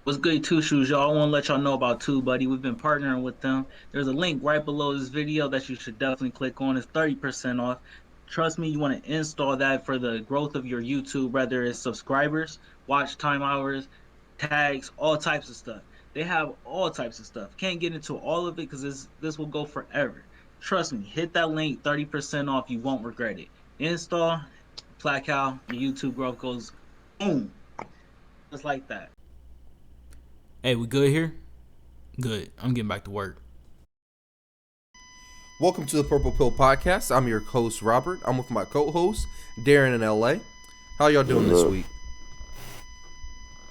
What's good, Two Shoes? Y'all, I want to let y'all know about Two Buddy. We've been partnering with them. There's a link right below this video that you should definitely click on. It's 30% off. Trust me, you want to install that for the growth of your YouTube, whether it's subscribers, watch time hours, tags, all types of stuff. They have all types of stuff. Can't get into all of it because this will go forever. Trust me, hit that link, 30% off. You won't regret it. Install, Placow, your YouTube growth goes boom, just like that. Hey, we good here? Good. I'm getting back to work. Welcome to the Purple Pill Podcast. I'm your host, Robert. I'm with my co-host, Darren in LA. How y'all doing this week?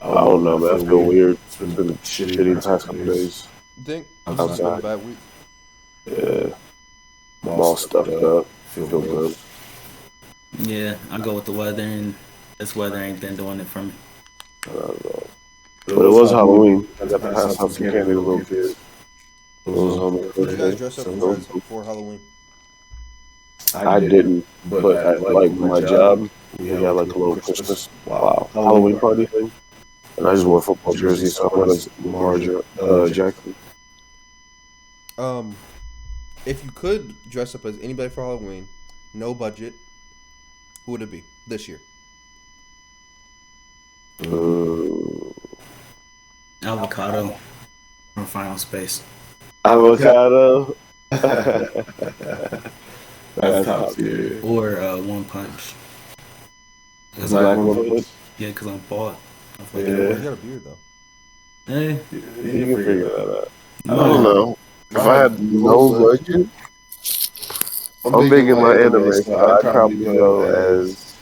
I don't know, man. I feel weird. It's been shitty the past couple days. You think? This has been a Outside. bad week. Yeah. I'm all stuffed up. Feel good. Yeah, I go with the weather, and this weather ain't been doing it for me. But it was Halloween. I got to pass out some candy to little kids. It was on the What did you guys birthday. dress up So for Halloween? I didn't, but at like my job, we had like a little Christmas, Halloween party thing. And I just wore a football jersey, so I went as Lamar Jackson. Um, if you could dress up as anybody for Halloween, no budget, who would it be this year? Uh, Avocado from Final Space. Avocado. That's top tier. Or One Punch. Cause Black One. yeah, because I'm bald. I'm You Yeah. got a beard though. Hey, You can figure that out. I no, don't know. If I had no budget, I'm big in my anime, so I'd probably go as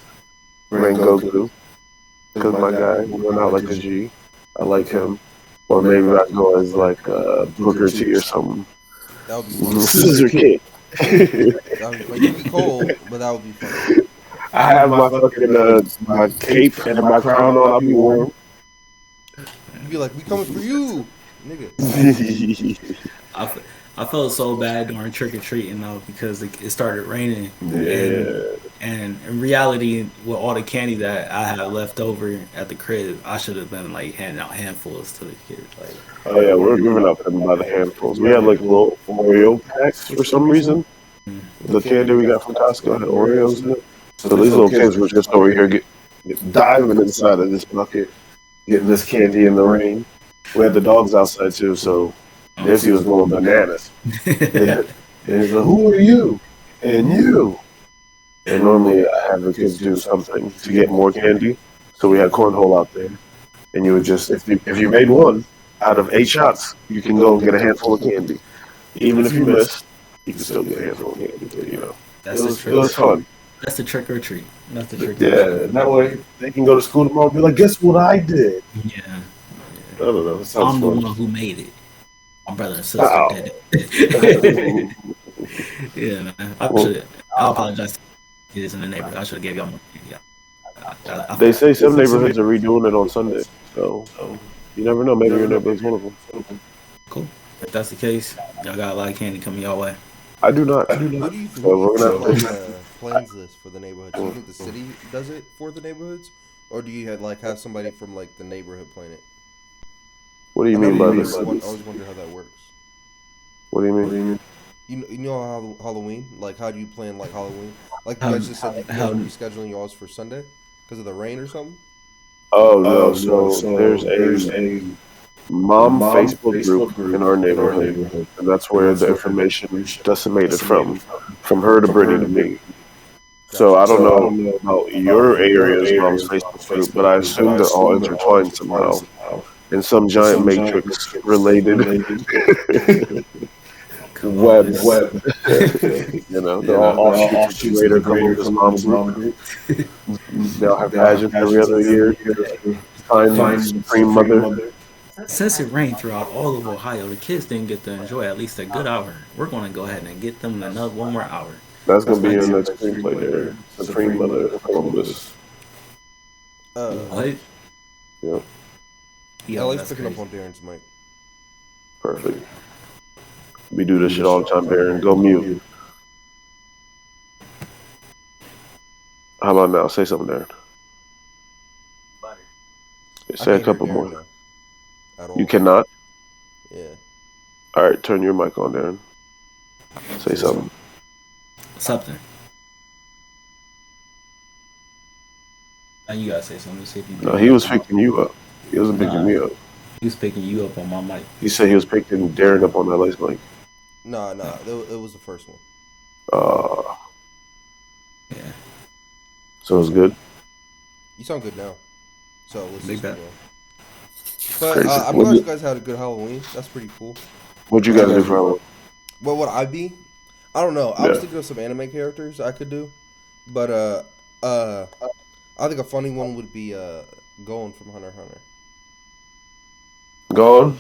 Rengoku, because my guy went out like a G. I like him. Or maybe I'd go as like Booker T or something. That would be fun. Scissor Kid. That would be fun. You'd be cold, but that would be fun. I have my fucking my cape and my crown on. I'll be warm. You'd be like, "We coming for you, nigga." I, I felt so bad during trick or treating though because it started raining, Yeah. and in reality, with all the candy that I had left over at the crib, I should have been like handing out handfuls to the kids. Like, Oh yeah, we were giving out them by the handfuls. We had like little Oreo packs for some reason. The candy we got from Costco had Oreos in it. So these little kids were just over here diving inside of this bucket, getting this candy in the rain. We had the dogs outside too, so Nancy was going bananas. And he's like, "Who are you?" And you. And normally I have the kids do something to get more candy. So we had cornhole out there, and you would just if you made one out of 8 shots, you can go and get a handful of candy. Even if you missed, you can still get a handful of candy. But, that's it was fun. That's the trick or treat. That's the trick or Yeah, treat. and that way they can go to school tomorrow and be like, "Guess what I did?" Yeah, I don't know. It sounds I'm the fun. one who made it. My brother and sister Wow. did it. Yeah, man. Well, I apologize to kids in the neighborhood. I should have gave y'all more. Yeah. they say some neighborhoods are redoing it on Sunday, so you never know. Maybe your neighborhood's one of them. Cool. If that's the case, y'all got a lot of candy coming y'all way. I do not. Who do you think So we're gonna plans this for the neighborhoods? Do you think the city does it for the neighborhoods, or do you have somebody from like the neighborhood plan it? What do you I mean by always this? wonder how that works. What do you mean? You know how Halloween? Like, how do you plan like Halloween? Like you guys just said, you guys are rescheduling yours for Sunday because of the rain or something. Oh no! So there's a mom Facebook group in our neighborhood, and that's where the information disseminated from her to Brittany to me. So I don't know about your area's mom's Facebook group, but I assume they're all intertwined somehow in some giant matrix related web. They're all offshoots of the greater mom's group. They all have pageants every other year. Find Supreme Mother. Since it rained throughout all of Ohio, the kids didn't get to enjoy at least a good hour. We're going to go ahead and get them another one more hour. That's gonna be your next screenplay there. Supreme Mother of Columbus. What? Yep, Yo, LA's that's picking up crazy. on Darren's mic. perfect. We do this shit all the time, Baron. Go mute. How about now? Say something, Darren. I Say a can't hear couple Darren more. now. at all. You cannot. Yeah. All right, turn your mic on, Darren. Say something. Something. Now you gotta say something. See if you No, he was picking you up. He wasn't picking Nah. me up. He was picking you up on my mic. He said he was picking Darren up on that lace mic. Nah, it was the first one. Uh, Yeah. so it's good. You sound good now. So let's Big just bet. keep going. But Crazy. I'm glad you guys had a good Halloween. That's pretty cool. What'd you guys do for Halloween? What would I be? I don't know. I was Yeah. thinking of some anime characters I could do, but I think a funny one would be Gon from Hunter x Hunter. Gone?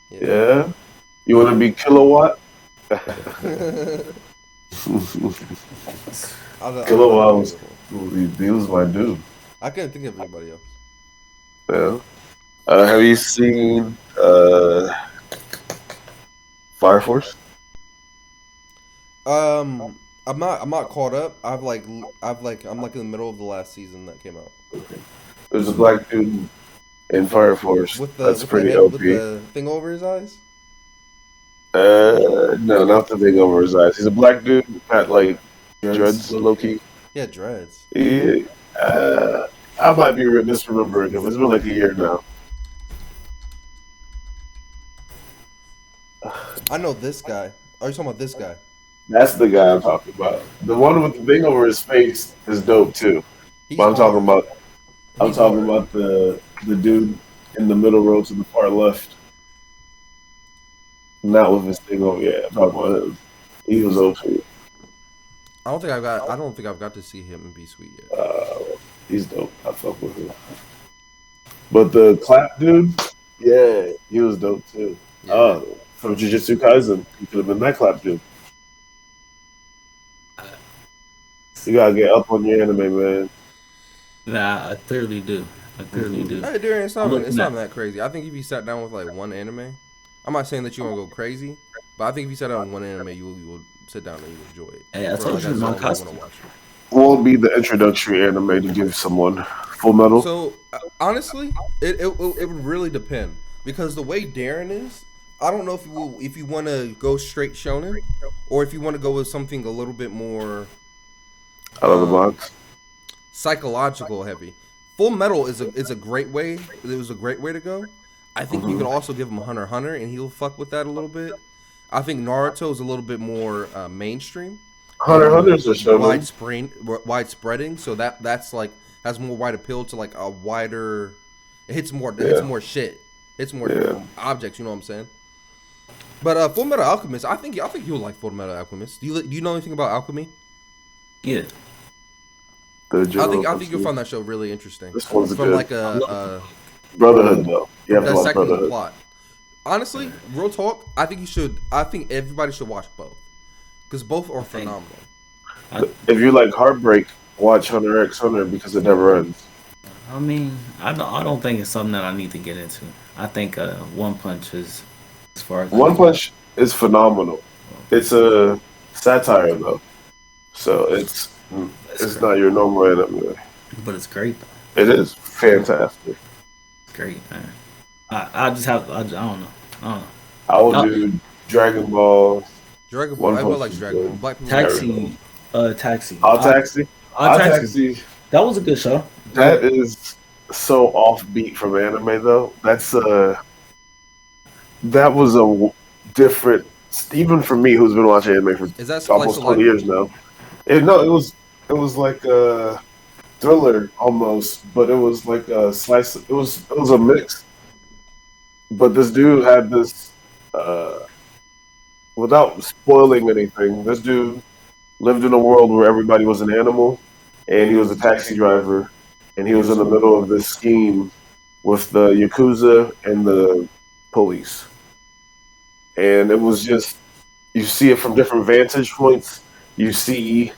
Yeah. You want to be Kilowatt? Kilowatt was, he was my dude. I can't think of anybody else. Yeah. Have you seen Fire Force? I'm not caught up. I'm like in the middle of the last season that came out. There's a black dude in Fire Force. With the That's with pretty the, head, OP. with the thing over his eyes. No, not the thing over his eyes. He's a black dude, got like dreads, low key. Yeah, dreads. Yeah, I might be misremembering him. It's been like a year now. I know this guy. Are you talking about this guy? That's the guy I'm talking about. The one with the thing over his face is dope too. He's But I'm talking hard. about. I'm He's talking hard. about the dude in the middle row to the far left. Not with his thing over. Yeah, I'm talking about him. He was OP. I don't think I've got to see him in B Sweet yet. He's dope. I fuck with him. But the clap dude, yeah, he was dope too. Yeah. From Jujutsu Kaisen, he could have been that clap dude. You gotta get up on your anime, man. Nah, I thoroughly do. I thoroughly do. Hey, Darren, it's not I'm even, it's looking not even that crazy. I think if you sat down with like one anime, I'm not saying that you're gonna go crazy, but I think if you sat down with one anime, you will sit down and you will enjoy it. Hey, I For, told like, you that's my all I wanna costume. watch. Won't be the introductory anime to give someone Full Metal. So honestly, it would really depend because the way Darren is, I don't know if you want to go straight shonen, or if you want to go with something a little bit more Out of the box. psychological heavy. Full Metal is a great way. It was a great way to go. I think you could also give him Hunter x Hunter, and he'll fuck with that a little bit. I think Naruto is a little bit more mainstream. Hunter x Hunter's a show. Widespreading, so that's like has more wide appeal to like a wider. It hits more. It hits more shit. It's more objects. You know what I'm saying? But Full Metal Alchemist, I think you'll like Full Metal Alchemist. Do you know anything about alchemy? Yeah. I think you'll find that show really interesting. This one's from good. like a Brotherhood though. You have to watch dissecting the Brotherhood. plot. Honestly, real talk, I think everybody should watch both because both are phenomenal. If you like Heartbreak, watch Hunter x Hunter because it never ends. I mean, I don't think it's something that I need to get into. I think One Punch is, as far as One Punch is phenomenal. It's a satire though, so it's not your normal anime. but it's great though. It is fantastic. It's great, man. I don't know. I would No. do Dragon Ball. Dragon Ball, One everyone Punch likes is Dragon Ball. good. Black people Taxi, Taxi. Odd Taxi. Odd Taxi. Taxi. That was a good show. That is so offbeat from anime though. That was a different. Even for me, who's been watching anime for Is that almost slice of 20 life? years now. It was like a thriller almost, but it was like a slice. It was a mix. But this dude had this. Without spoiling anything, this dude lived in a world where everybody was an animal, and he was a taxi driver, and he was in the middle of this scheme with the Yakuza and the police. And it was just, you see it from different vantage points. You see,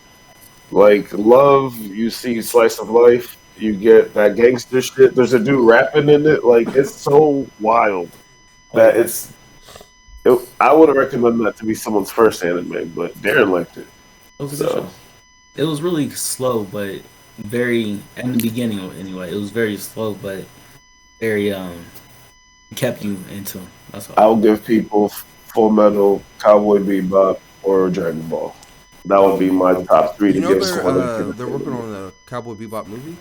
like, love, you see slice of life, you get that gangster shit. There's a dude rapping in it. Like, it's so wild that I would have recommended that to be someone's first anime, but Darren liked it. It was a good show. It was really slow, but very in the beginning anyway. It was very slow, but very kept you into 'em. That's all. I'll give people Full Metal, Cowboy Bebop, or Dragon Ball. That would be my top three to You know give someone. they're working on a Cowboy Bebop movie.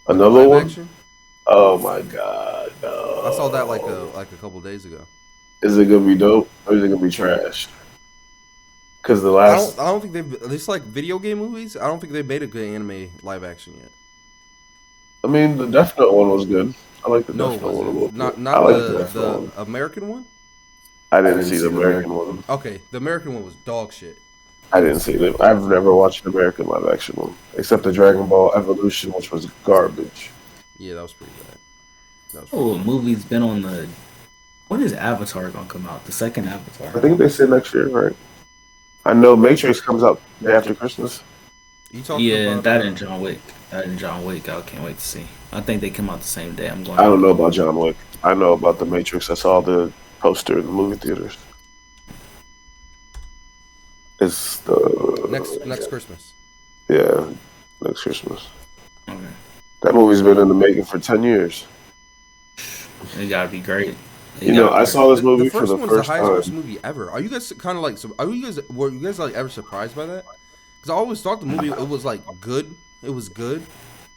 Another Live one? action. Oh my god, no. I saw that like a couple days ago. Is it gonna be dope or is it gonna be trash? Because the last, I don't think they've at least like video game movies. I don't think they've made a good anime live action yet. I mean, the Death Note one was good. I like the No, Death Note one a was little it? Not bit. not I like the Death Note one. American one. I didn't see the American one. Okay, the American one was dog shit. I didn't see it. I've never watched an American live action one except the Dragon Ball Evolution, which was garbage. Yeah, that was pretty bad. That was Oh, a movie's been on the. When is Avatar gonna come out? The second I Avatar. think they said next year, right? I know Matrix comes out day after Christmas. You talking Yeah, about that and John Wick. That and John Wick. I can't wait to see. I think they come out the same day. I'm going. I don't know about John Wick. I know about the Matrix. I saw the poster in the movie theaters. It's the next Christmas. Yeah, next Christmas. Okay. That movie's been in the making for 10 years. It gotta be great. You know, I saw this movie for the one's first the highest time. grossing movie ever. Are you guys kind of like? Were you guys like ever surprised by that? Because I always thought the movie it was like good. It was good,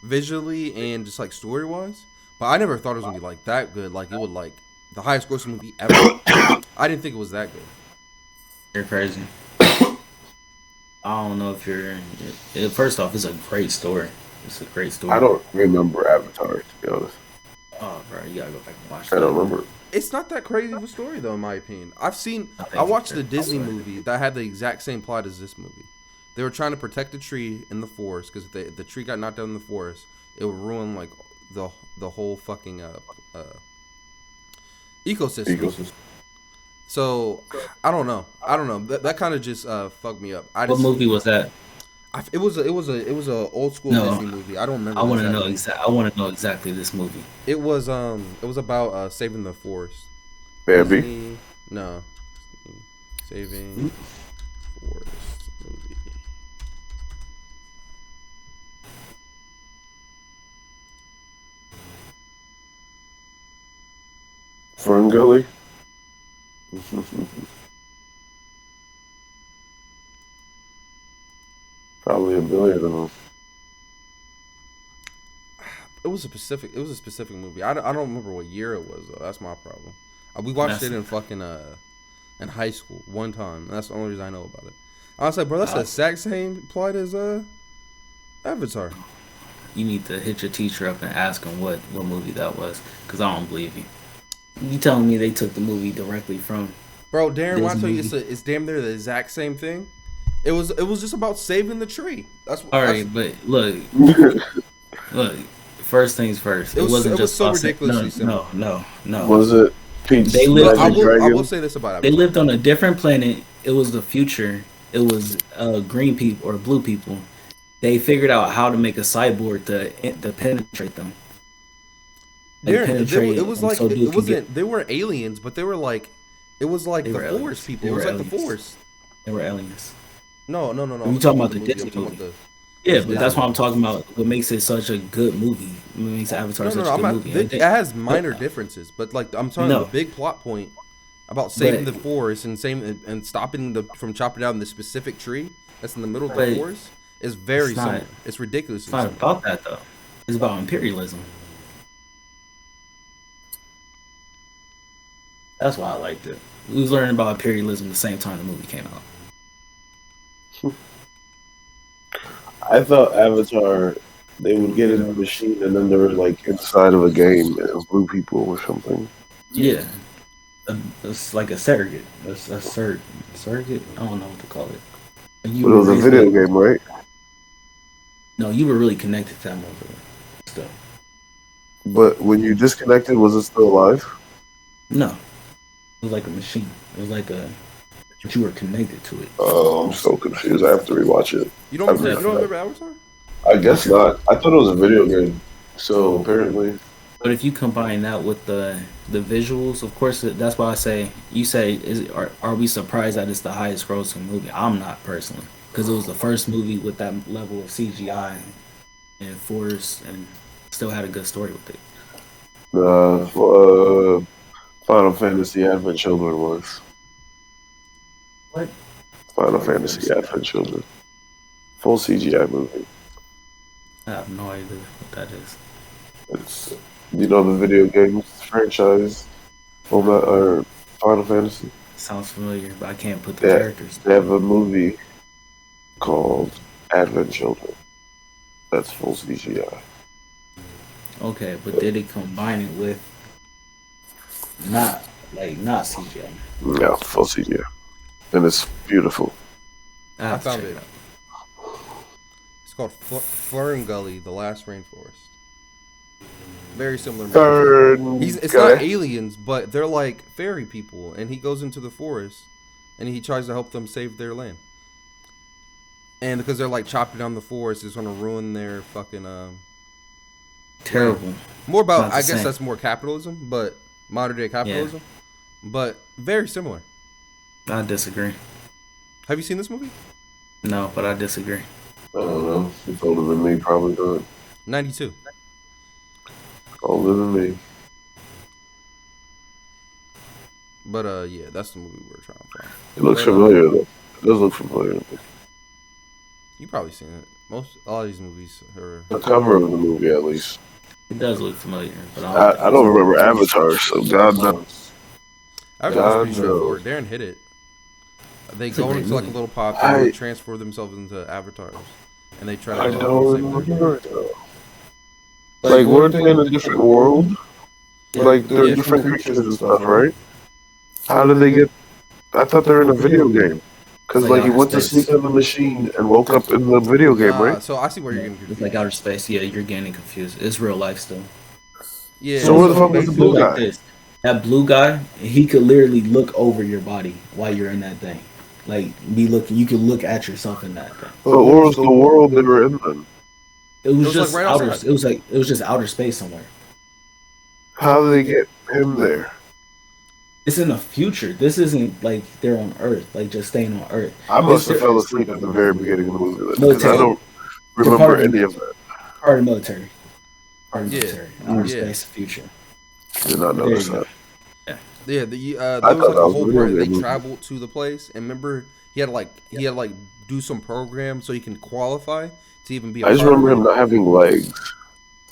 visually and just like story wise. But I never thought it was gonna be like that good. Like it would like the highest grossing movie ever. I didn't think it was that good. You're crazy. I don't know if you're. First off, it's a great story. It's a great story. I don't remember Avatar, to be honest. Oh, bro, you gotta go back and watch I that. don't remember. It's not that crazy of a story though, in my opinion. I I watched the Disney movie that had the exact same plot as this movie. They were trying to protect the tree in the forest because if the tree got knocked down in the forest, it would ruin like the whole fucking ecosystem. So I don't know. That kind of just fucked me up. What movie was that? It was a old school No, Disney movie. I don't remember. I want to exactly. know I want to know exactly this movie. It was about saving the forest. Bambi. Disney- No. Saving forest movie. Fern Gully. Probably a billion of them. It was a specific movie. I don't remember what year it was though. That's my problem. We watched it in fucking in high school one time. And that's the only reason I know about it. I was like, bro, that's the exact same plot as Avatar. You need to hit your teacher up and ask him what movie that was, because I don't believe you. You telling me they took the movie directly from? Bro, Darren, when I tell you Disney. it's damn near the exact same thing. It was just about saving the tree. That's All right, but look. First things first. It wasn't just so about ridiculously no, simple. no. Was it Peach? They lived- I Dragon? will say this about They it. lived on a different planet. It was the future. It was green people or blue people. They figured out how to make a cyborg to penetrate them. Darren, it was them like so dude it could wasn't. They weren't aliens, but they were like, it was like They the were forest aliens. people. They It was were like the aliens. forest. They were aliens. No. You talking about the I'm Disney talking movie? about Yeah, but that's what I'm talking about. What makes it such a good movie? What makes Avatar such a I'm good not, movie? it has minor differences, but like I'm talking No. about the big plot point about saving But- the forest and stopping from chopping down the specific tree that's in the middle of But the forest is very it's not- similar. It's ridiculous. It's not about that though. It's about imperialism. That's why I liked it. We was learning about imperialism the same time the movie came out. I thought Avatar, they would get in a machine and then they were like inside of a game and blue people or something. Yeah, it's like a surrogate. That's a surrogate. I don't know what to call it. And But it was a raised video up- game, right? No, you were really connected to that movie. Stuff. But when you disconnected, was it still alive? No, it was like a machine. It was like but you were connected to it. Oh, I'm so confused. I have to rewatch it. You don't I've remember Avatar? I guess not. I thought it was a video game. So apparently, But if you combine that with the visuals, of course, that's why I say you say are we surprised that it's the highest grossing movie? I'm not personally, because it was the first movie with that level of CGI and force, and still had a good story with it. Final Fantasy Advent Children was. What? Final Fantasy Advent Children. Full CGI movie. I have no idea what that is. It's the video games franchise, or Final Fantasy. Sounds familiar, but I can't put the Yeah, characters. they have a movie called Advent Children. That's full CGI. Okay, but did it combine it with not CGI? Yeah, full CGI, and it's beautiful. I found it. It's called Fern Gully, The Last Rainforest. Very similar. It's not aliens, but they're like fairy people, and he goes into the forest, and he tries to help them save their land. And because they're like chopping down the forest, it's gonna ruin their fucking Terrible. More about, Not the I guess same. that's more capitalism, but modern day capitalism, but very similar. I disagree. Have you seen this movie? No, but I disagree. I don't know. It's older than me, probably not. 92. Older than me. But yeah, that's the movie we're trying to find. It looks familiar though. It does look familiar. You probably seen it. All these movies are. The cover of the movie, at least. It does look familiar, but I don't remember Avatar, so God knows. I was God pretty straightforward. Darren hit it. They It's a go great into like a movie. little pop and they transfer themselves into avatars, and they try to. I go don't save the world. remember it though. Like, weren't they in a different world? Like, they're Yeah. different creatures and stuff, right? How did they get? I thought they were in a video game. Because, It's like like, he outer went to space. sleep in the machine and woke up in the video game, right? So I see where you're getting it's confused. like outer space. Yeah, you're getting confused. It's real life still. Yeah. So where the fuck was the blue Like guy? this. That blue guy, he could literally look over your body while you're in that thing. Like be looking, you could look at yourself in that thing. But what was the world they were in then? It was was, just like, right outer. outside. It was just outer space somewhere. How did they get him there? It's in the future. This isn't like they're on Earth, like just staying on Earth. I must have It's fell asleep at the very beginning of the movie because Military. I don't part remember of any it. of that. Part of the military. Part of the Yeah. military. Outer Yeah. space, future. Did not There notice you go. that. Yeah, there I was thought like that a was whole a part video they game. traveled to the place, and remember he had to like do some program so he can qualify to even be. I just remember him not having legs.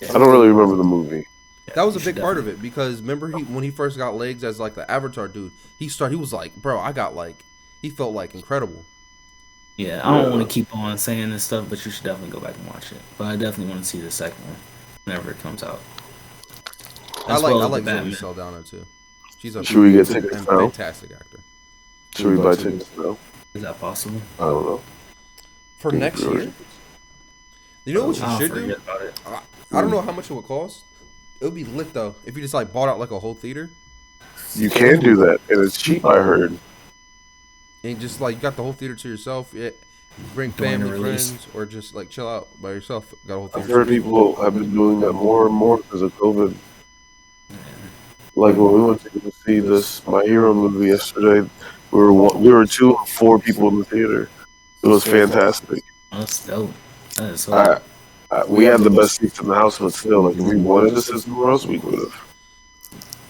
I don't really remember the movie. That was a You big should part of it because remember when he first got legs as like the Avatar dude, he was like, bro, I got like, he felt like incredible. Yeah, I don't Yeah. want to keep on saying this stuff, but you should definitely go back and watch it. But I definitely want to see the second one whenever it comes out. I As well as like the Zoe Batman. Saldana too. She's a Should we get tickets now? fantastic actor. Should we buy tickets now? Is that possible? I don't know. For next year, you know what you I'll should do? forget about it. I don't know how much it would cost. It would be lit though if you just like bought out like a whole theater You can do that, and it's cheap. I heard. and just like you got the whole theater to yourself. Yeah, bring During the family, release. friends, or just like chill out by yourself. Got a whole I've theater. heard people have been doing that more and more because of COVID. Like when we went to go see this My Hero movie yesterday, we were 2 of 4 people in the theater. It was fantastic. That's dope. That is so We had the best seats in the house, but still, like if we wanted to sit somewhere else, we could have.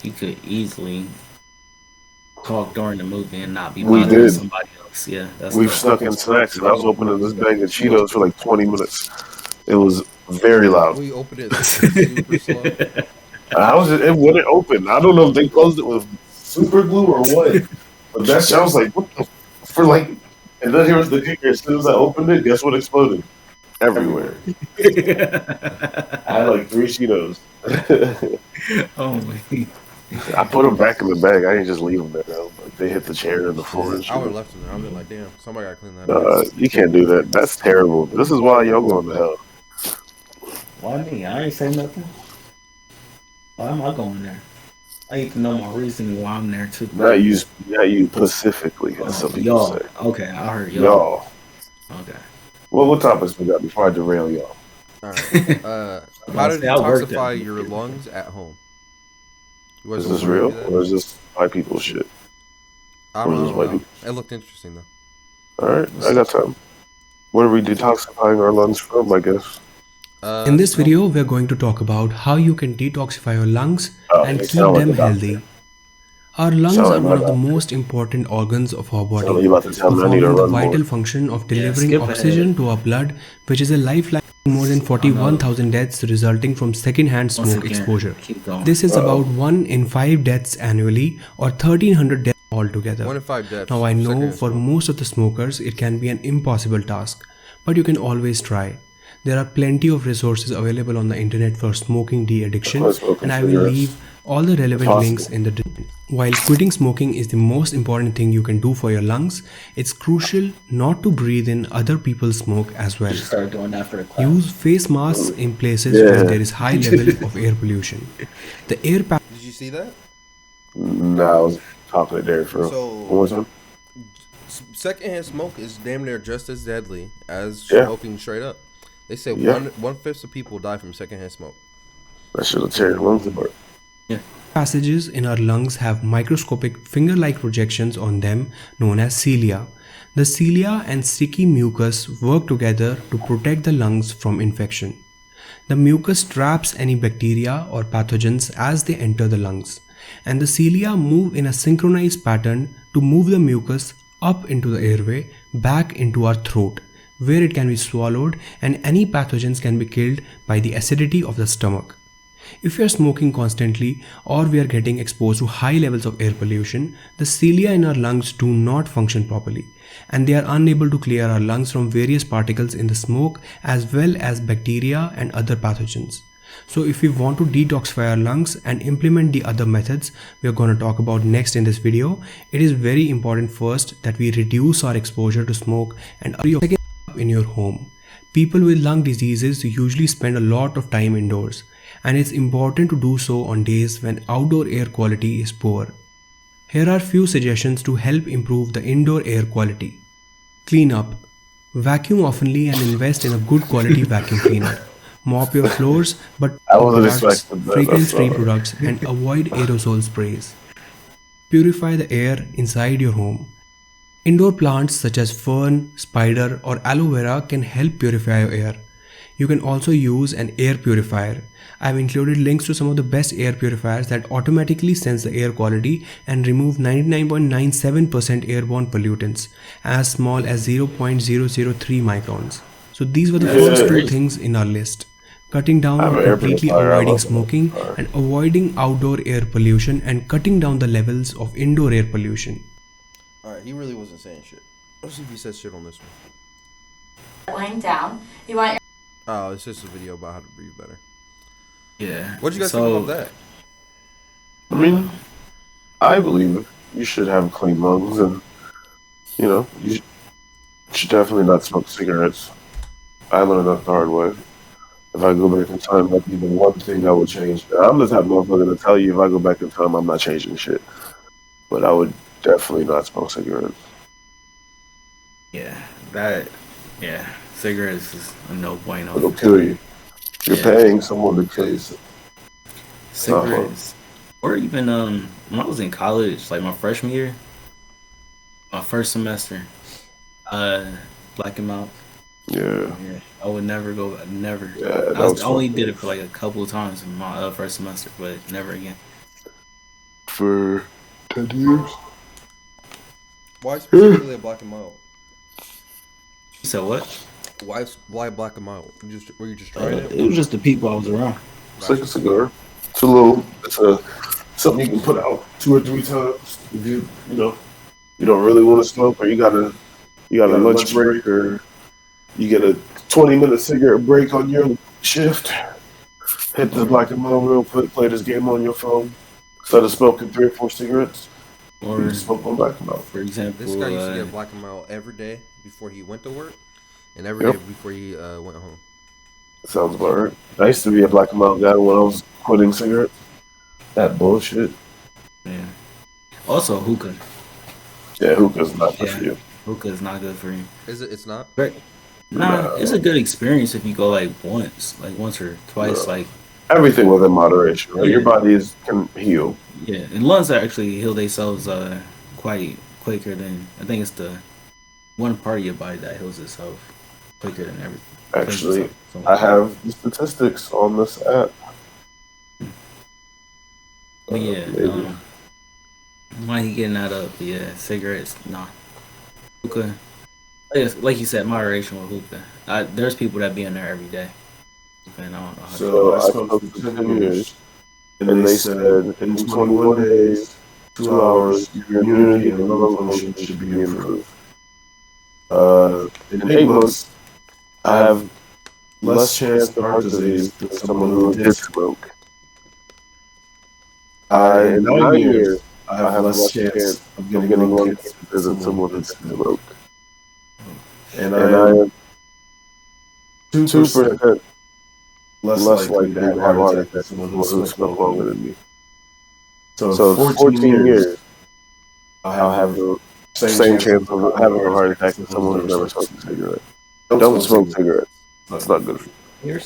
you could easily talk during the movie and not be We bothering did. somebody else. Yeah, that's We've dope. snuck in snacks, and I was opening this bag of Cheetos for like 20 minutes. It was very loud. We opened it super slow. It wouldn't open. I don't know if they closed it with super glue or what. But that shit, I was like, what the for like. And then here was the kicker. As soon as I opened it, guess what exploded? Everywhere. I had like 3 Cheetos. Oh man. I put them back in the bag. I didn't just leave them there. Though. Like, they hit the chair and the floor and I would have shit. left it there. I've been like, damn, somebody got to clean that up. You can't do that. That's terrible. This is why y'all going to hell. Why me? I ain't say nothing. Why am I going there? I need to know my reasoning why I'm there too. Not you specifically, as some people Y'all. say. Okay, I heard y'all. Y'all. Okay. Well, what topics we got before I derail y'all? All right. How to See, I worked detoxify it. your lungs at home? You guys Is this wanna real do that? or is this white people shit? I don't or is this white know. people? It looked interesting though. All right, I got time. What are we detoxifying our lungs from? I guess. In this video, we're going to talk about how you can detoxify your lungs Oh, and they keep sound like them a doctor. healthy. Our lungs Sound like are my one of the doctor. most important organs of our Sound like body, you about to tell me I need to performing the run more. vital function of delivering skip oxygen ahead. to our blood, which is a lifeline. More than I know. 41,000 deaths resulting from secondhand Once smoke again, exposure. keep going. This is about 1 in 5 deaths annually, or 1,300 deaths altogether. 1 in 5 deaths. Now, I know secondhand for smoke. most of the smokers it can be an impossible task, but you can always try. There are plenty of resources available on the internet for smoking de-addiction, Quit smoking and I will cigarettes. leave all the relevant Possible. links in the description. While quitting smoking is the most important thing you can do for your lungs, it's crucial not to breathe in other people's smoke as well. Start doing that for the class. Use face masks in places Yeah. where there is high level of air pollution. The air Did you see that? Nah, I was talking to Derek for real. So- One more time. Secondhand smoke is damn near just as deadly as Yeah. smoking straight up. They say Yeah. 1/5 of people die from secondhand smoke. That shit'll tear your lungs apart. passages in our lungs have microscopic finger-like projections on them known as cilia. The cilia and sticky mucus work together to protect the lungs from infection. The mucus traps any bacteria or pathogens as they enter the lungs, and the cilia move in a synchronized pattern to move the mucus up into the airway, back into our throat, where it can be swallowed and any pathogens can be killed by the acidity of the stomach. If we are smoking constantly or we are getting exposed to high levels of air pollution, the cilia in our lungs do not function properly and they are unable to clear our lungs from various particles in the smoke as well as bacteria and other pathogens. So if we want to detoxify our lungs and implement the other methods we are going to talk about next in this video, it is very important first that we reduce our exposure to smoke and second in your home. People with lung diseases usually spend a lot of time indoors, and it's important to do so on days when outdoor air quality is poor. Here are few suggestions to help improve the indoor air quality. Clean up. Vacuum oftenly and invest in a good quality vacuum cleaner. Mop your floors, but I wasn't products, expecting that, fragrance-free that's all. products, and avoid aerosol sprays. Purify the air inside your home. Indoor plants such as fern, spider, or aloe vera can help purify your air. You can also use an air purifier. I've included links to some of the best air purifiers that automatically sense the air quality and remove 99.97% airborne pollutants as small as 0.003 microns. So these were the first two things in our list. Cutting down I have or an air completely purifier. I avoiding love an air smoking purifier. and avoiding outdoor air pollution and cutting down the levels of indoor air pollution. Alright, he really wasn't saying shit. Let's see if he says shit on this one. Lying down. You want Oh, it's just a video about how to breathe better. Yeah. What'd you guys So, think about that? I mean, I believe you should have clean lungs, and you know, you should definitely not smoke cigarettes. I learned that the hard way. If I go back in time, that'd be the one thing I would change. I'm the type of motherfucker to tell you if I go back in time, I'm not changing shit. But I would definitely not smoke cigarettes. Yeah, cigarettes is a no bueno. It'll kill you. You're Yeah. paying someone to kill you. Cigarettes, or even when I was in college, like my freshman year, my first semester, black and out. Yeah. Yeah, I would never go. Never. Yeah, that I was only fun. did it for like a couple of times in my first semester, but never again. For 10 years? Why specifically a black and mild? You said what? Why black and mild? Were you just trying it? It was just the people I was around. It's like a cigar. It's a little, something you can put out 2 or 3 times. If you know, you don't really want to smoke, or you got a lunch break, or you get a 20-minute cigarette break on your shift. Hit the black and mild real quick, play this game on your phone. Instead of smoking 3 or 4 cigarettes, Or, you just smoke one black and mild. for example, This guy used to get black and mild every day before he went to work, and every Yep. day before he went home. Sounds about right. I used to be a black and mild guy when I was quitting cigarettes. That bullshit. yeah. Also, hookah. Yeah, hookah's not good Yeah. for you. Hookah is not good for you. Is it? It's not. Nah, it's a good experience if you go like once or twice. No. Like, Everything within moderation, right? Yeah. Your body can heal. yeah, and lungs actually heal themselves quite quicker than I think it's the one part of your body that heals itself quicker than everything. Actually, So- I have the statistics on this app. But yeah, Maybe. Why he getting that up? Yeah, cigarettes. Nah. Hookah. Like you said, moderation with hookah. There's people that be in there every day. And I don't know how to. So I spoke to 10 years, and they said in 21 days, 2 hours, your immunity and lung function should be improved. In 8 months, I have less chance of heart disease than someone who did smoke. In 9 years, I have less chance of getting lung cancer than someone who did smoke. And I am 2% less likely to have a heart attack than someone who smoked longer than me. So 14 years, I'll have the same chance of having a heart attack as someone who's never smoked a cigarette. Don't smoke cigarettes. It's not good for you.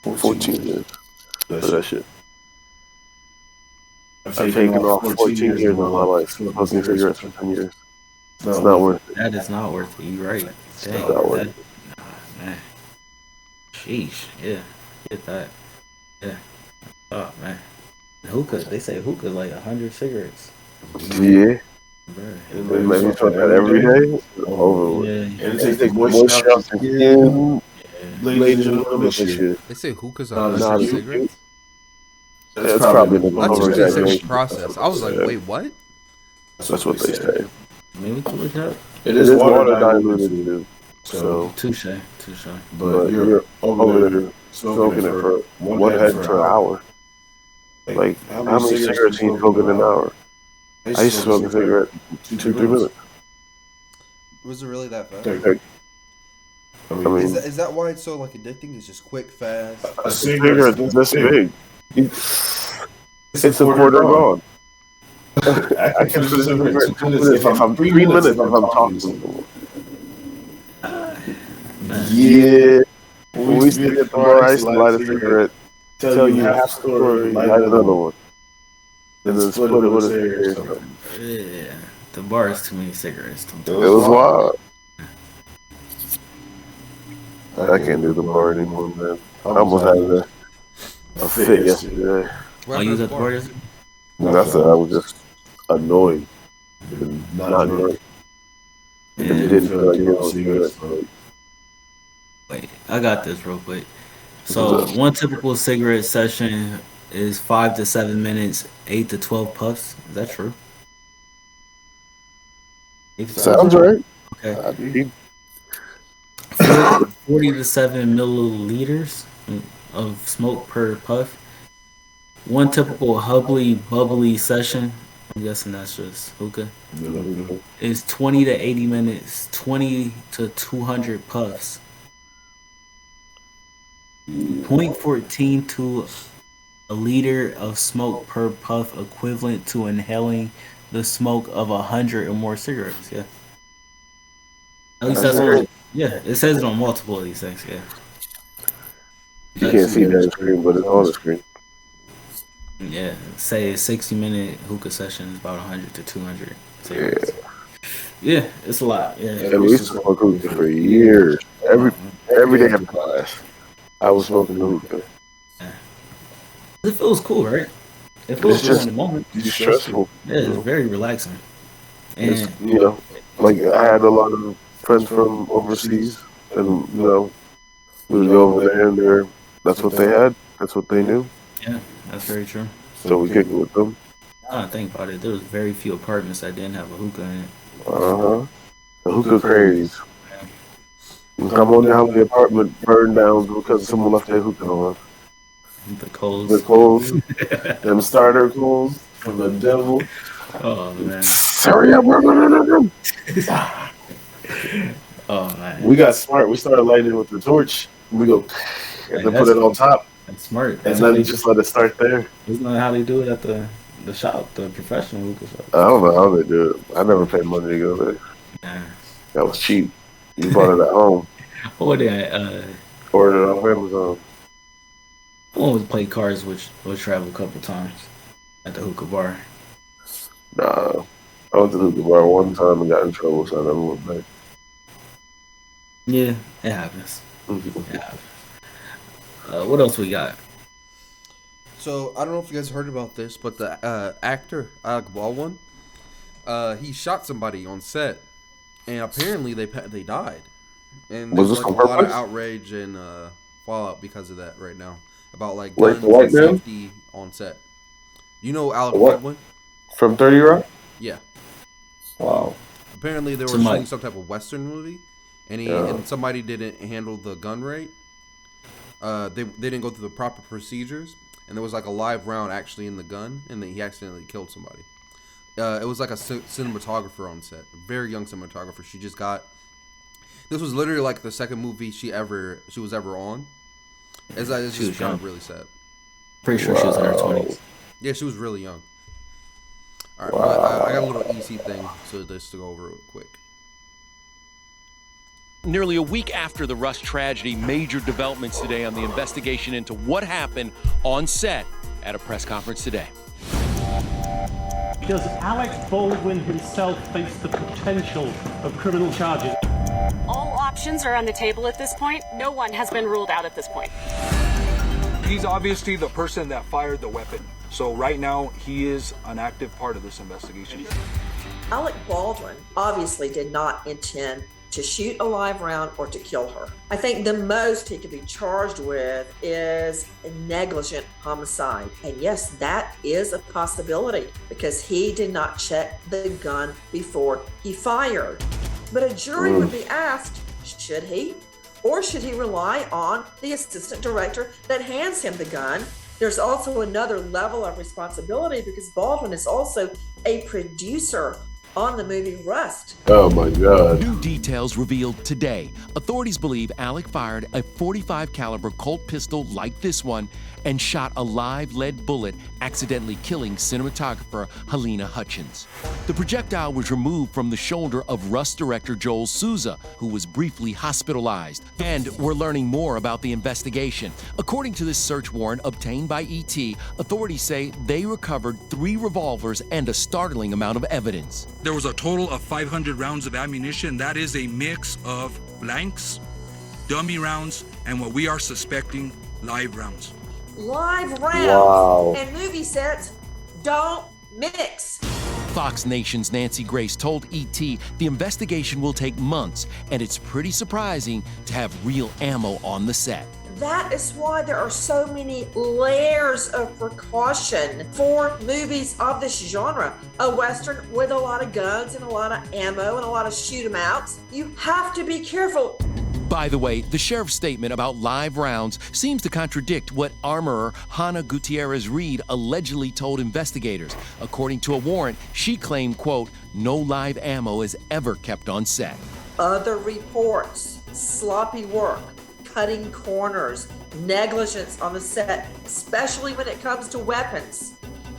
14 years for that shit. I've taken off 14 years of my life smoking cigarettes for 10 years. It's not worth it. That is not worth it. You're right. Dang, not worth it. Man. Sheesh. Yeah. Get that. Yeah. Oh, man. Hookah. They say hookah like 100 cigarettes. Yeah. Bruh. Maybe you smoke that every day. Over with. Yeah. And it takes moisture out your skin. Ladies and gentlemen, this shit. They say hookah's Nah, 100 it's cigarettes. It's probably the That's just the over-exaggeration. process. I was like, wait, what? That's what they say. Maybe we can look it up. It is water diluted too. So, Touche. but you're over there smoking it for one head for an hour. Like, how many cigarettes can you smoke in an hour? I used to smoke a cigarette 2-3 minutes. Was it really that fast? Like, I mean, Is that why it's so like addicting? It's just quick, fast. a cigarette is this big. It's a quarter gone. I can finish a cigarette 2 minutes if I'm 3 minutes if I'm talking to someone. Yeah. When we used to get the bar, I used to light a cigarette, tell you half the story, light another one. And then split it with a cigarette. Yeah. The bar is too many cigarettes. It was wild. I can't do the bar anymore, man. I almost had a fit yesterday. Oh, you was at the bar yesterday? And I said I was just annoyed. And not great. And didn't feel like getting cigarettes. Wait, I got this real quick. So one typical cigarette session is 5 to 7 minutes, 8 to 12 puffs. Is that true? Sounds right. Okay. 40 to 7 milliliters of smoke per puff. One typical hubbly bubbly session, I'm guessing that's just hookah, is 20 to 80 minutes, 20 to 200 puffs. 0.14 to a liter of smoke per puff, equivalent to inhaling the smoke of 100 or more cigarettes. Yeah. At least that's what. Yeah, it says it on multiple of these things. Yeah. You can't see that on the screen, but it's on the screen. Yeah, say a 60-minute hookah session is about 100 to 200 cigarettes. Yeah, it's a lot. Yeah. And we used to smoke hookah for years. Every day after class, I was smoking hookah. Yeah. It feels cool, right? It feels cool in the moment. It's stressful. Yeah, it's very relaxing. And It's, you know, like I had a lot of friends from overseas, and you know, we would go over there, and that's what they had. That's what they knew. yeah, that's very true. So we kicked it with them. I don't think about it. There was very few apartments that didn't have a hookah in it. The hookah craze. And come on down, the apartment burned down because someone left their hookah on. The coals. The clothes, them starter clothes from the devil. Oh man. Hurry up! Oh man. We got smart. We started lighting it with the torch. We go and then put it on top, That's smart. and That's how then they just let it start there. Isn't that how they do it at the shop, the professional hookah shop? I don't know how they do it. I never paid money to go there. Yeah. That was cheap. You bought it at home. What did I Ordered it off Amazon. I always played cards with travel a couple times at the hookah bar. Nah, I went to the hookah bar one time and got in trouble, so I never went back. Yeah, it happens. It happens. What else we got? So I don't know if you guys heard about this, but the actor Alec Baldwin, He shot somebody on set, and apparently they died. And Was there's this like on a lot of purpose? outrage and fallout because of that right now about like Like guns the white and man? safety on set. You know Alec What? Baldwin? From 30 Rock? Yeah. Wow. Apparently they were Somebody- shooting some type of Western movie, and Yeah. and somebody didn't handle the gun right. They didn't go through the proper procedures, and there was like a live round actually in the gun, and then he accidentally killed somebody. It was like a cinematographer on set, a very young cinematographer. She just got. This was literally like the second movie she was ever on. It's She just was kind young. of really sad. Pretty sure she was in her 20s. Yeah, she was really young. All right, Wow. I got a little EC thing so just to go over real quick. Nearly a week after the Rust tragedy, major developments today on the investigation into what happened on set at a press conference today. Does Alec Baldwin himself face the potential of criminal charges? All options are on the table at this point. No one has been ruled out at this point. He's obviously the person that fired the weapon. So right now, he is an active part of this investigation. Alec Baldwin obviously did not intend to shoot a live round or to kill her. I think the most he could be charged with is a negligent homicide. And yes, that is a possibility because he did not check the gun before he fired. But a jury would be asked, should he? Or should he rely on the assistant director that hands him the gun? There's also another level of responsibility because Baldwin is also a producer on the movie Rust. Oh my God. New details revealed today. Authorities believe Alec fired a .45 caliber Colt pistol like this one and shot a live lead bullet, accidentally killing cinematographer Helena Hutchins. The projectile was removed from the shoulder of Rust director Joel Souza, who was briefly hospitalized. And we're learning more about the investigation. According to this search warrant obtained by ET, authorities say they recovered 3 revolvers and a startling amount of evidence. There was a total of 500 rounds of ammunition. That is a mix of blanks, dummy rounds, and what we are suspecting, live rounds. Live rounds Wow. and movie sets don't mix. Fox Nation's Nancy Grace told ET the investigation will take months, and it's pretty surprising to have real ammo on the set. That is why there are so many layers of precaution for movies of this genre. A Western with a lot of guns and a lot of ammo and a lot of shoot 'em outs. You have to be careful. By the way, the sheriff's statement about live rounds seems to contradict what armorer Hannah Gutierrez Reed allegedly told investigators. According to a warrant, she claimed, quote, no live ammo is ever kept on set. Other reports, sloppy work, cutting corners, negligence on the set, especially when it comes to weapons,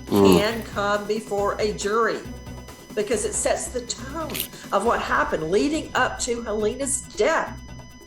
can come before a jury because it sets the tone of what happened leading up to Helena's death.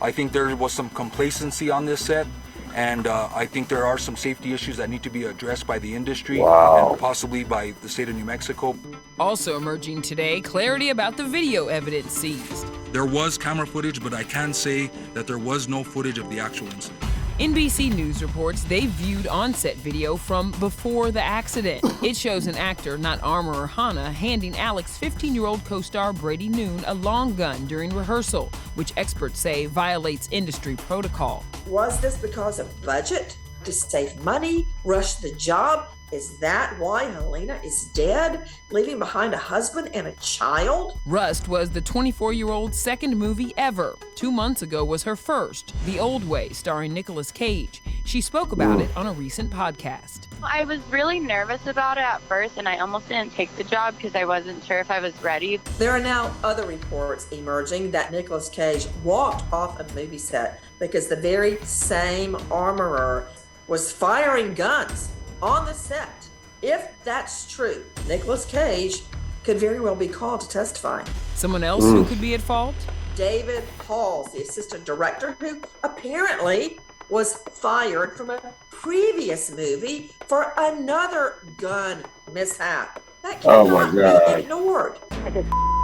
I think there was some complacency on this set, and I think there are some safety issues that need to be addressed by the industry and possibly by the state of New Mexico. Also emerging today, clarity about the video evidence seized. There was camera footage, but I can say that there was no footage of the actual incident. NBC News reports they viewed on-set video from before the accident. It shows an actor, not armorer Hannah, handing Alec's 15-year-old co-star Brady Noon a long gun during rehearsal, which experts say violates industry protocol. Was this because of budget? To save money? Rush the job? Is that why Helena is dead, leaving behind a husband and a child? Rust was the 24-year-old's second movie ever. 2 months ago was her first, The Old Way, starring Nicolas Cage. She spoke about it on a recent podcast. I was really nervous about it at first, and I almost didn't take the job because I wasn't sure if I was ready. There are now other reports emerging that Nicolas Cage walked off a movie set because the very same armorer was firing guns on the set. If that's true, Nicolas Cage could very well be called to testify. Someone else who could be at fault? David Halls, the assistant director, who apparently was fired from a previous movie for another gun mishap. That cannot be ignored.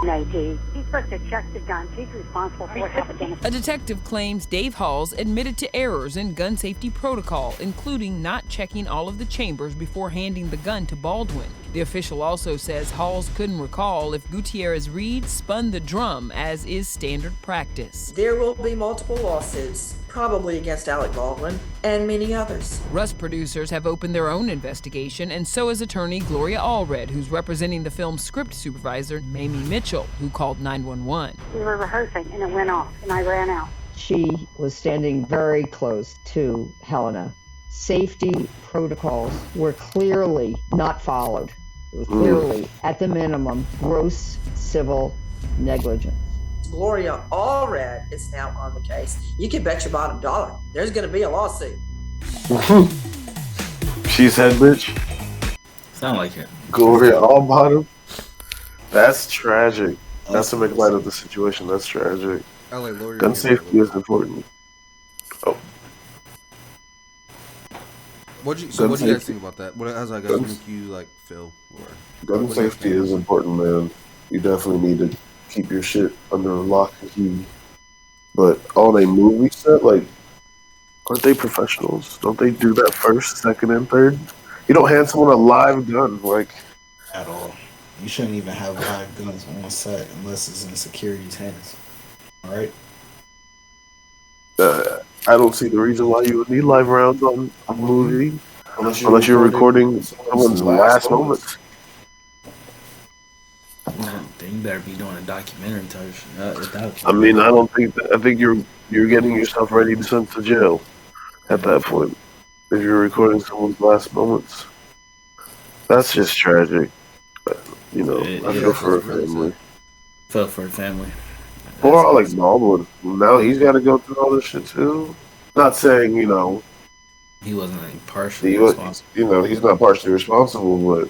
ID. He's supposed to check the guns. He's responsible for what happened. A detective claims Dave Halls admitted to errors in gun safety protocol, including not checking all of the chambers before handing the gun to Baldwin. The official also says Halls couldn't recall if Gutierrez Reed spun the drum, as is standard practice. There will be multiple lawsuits, probably against Alec Baldwin and many others. Rust producers have opened their own investigation, and so has attorney Gloria Allred, who's representing the film's script supervisor, Mamie Mitchell, who called 911. We were rehearsing and it went off and I ran out. She was standing very close to Helena. Safety protocols were clearly not followed. It was clearly, at the minimum, gross civil negligence. Gloria Allred is now on the case. You can bet your bottom dollar there's going to be a lawsuit. She's head bitch. Sound like it. Gloria Allbottom. That's tragic. That's to make light of the situation. That's tragic. LA lawyer. Gun safety is important. Oh. What do you guys think about that? What has that guys make you like feel? Gun safety is important, man. You definitely need to keep your shit under lock and key. But on a movie set, like, aren't they professionals? Don't they do that first, second, and third? You don't hand someone a live gun, like, at all. You shouldn't even have live guns on set unless it's in security's hands. All right. I don't see the reason why you would need live rounds on a movie unless you're recording someone's last moments. Then you better be doing a documentary type shit. I mean, I don't think that. I think you're getting yourself ready to send to jail at that point if you're recording someone's last moments. That's just tragic. You know, I feel for her family. Felt for her family. Or Alex Baldwin. Now he's got to go through all this shit too. Not saying, you know, he wasn't partially responsible. You know, he's not partially responsible, but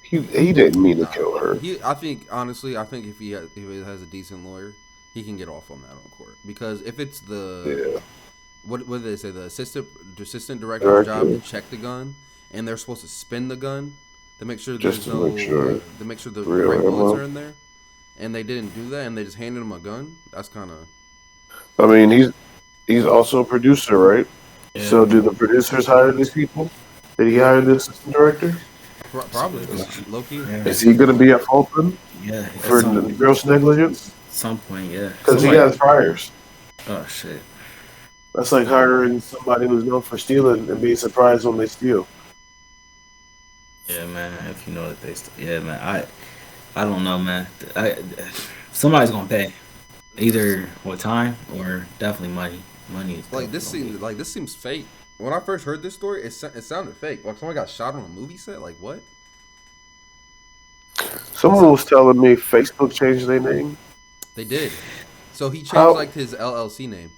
he didn't mean to kill her. I think honestly, if he has a decent lawyer, he can get off on that on court. Because if it's what did they say, the assistant director's job to check the gun, and they're supposed to spin the gun to make sure there's the right bullets are in there, and they didn't do that, and they just handed him a gun. That's kind of. I mean, he's also a producer, right? Yeah. So do the producers hire these people? Did he hire the assistant director? Probably. Low-key. Yeah. Is he going to be at fault then? Yeah. For the gross negligence? At some point, yeah. Because he has priors. Oh, shit. That's like hiring somebody who's known for stealing and being surprised when they steal. Yeah, man. If you know that they steal. Yeah, man. I don't know, man. Somebody's going to pay. Either with time or definitely money. Money is this seems fake. When I first heard this story, it sounded fake. Like someone got shot on a movie set. Like what? Someone was telling me Facebook changed their name. They did. So he changed like his LLC name.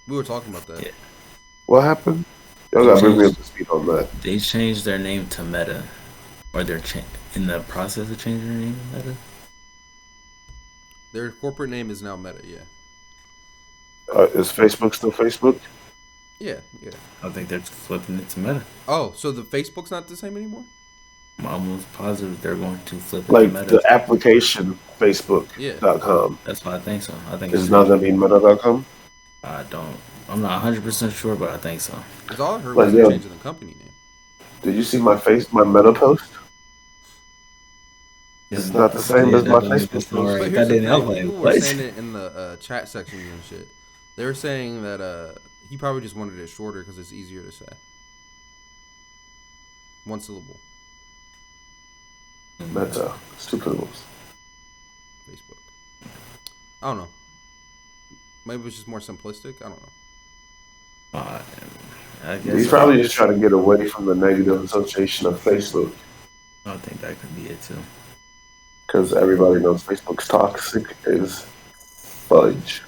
We were talking about that. Yeah. What happened? Y'all got to bring me up to speed on that. They changed their name to Meta, or they're in the process of changing their name to Meta. Their corporate name is now Meta, yeah. Is Facebook still Facebook? Yeah. I think they're flipping it to Meta. Oh, so the Facebook's not the same anymore? I'm almost positive they're going to flip it like to Meta. The application, Facebook.com. That's what I think so. I think it's not going to be Meta.com? I'm not 100% sure, but I think so. Because all I heard was changing the company name. Did you see my Meta post? It's not the same as my Facebook post. People were saying it in the chat section and shit. They were saying that he probably just wanted it shorter because it's easier to say. One syllable. Meta. It's 2 syllables. Facebook. I don't know. Maybe it's just more simplistic. I don't know. I guess he's probably just trying to get away from the negative association of Facebook. I think that could be it too. Because everybody knows Facebook's toxic is fudge.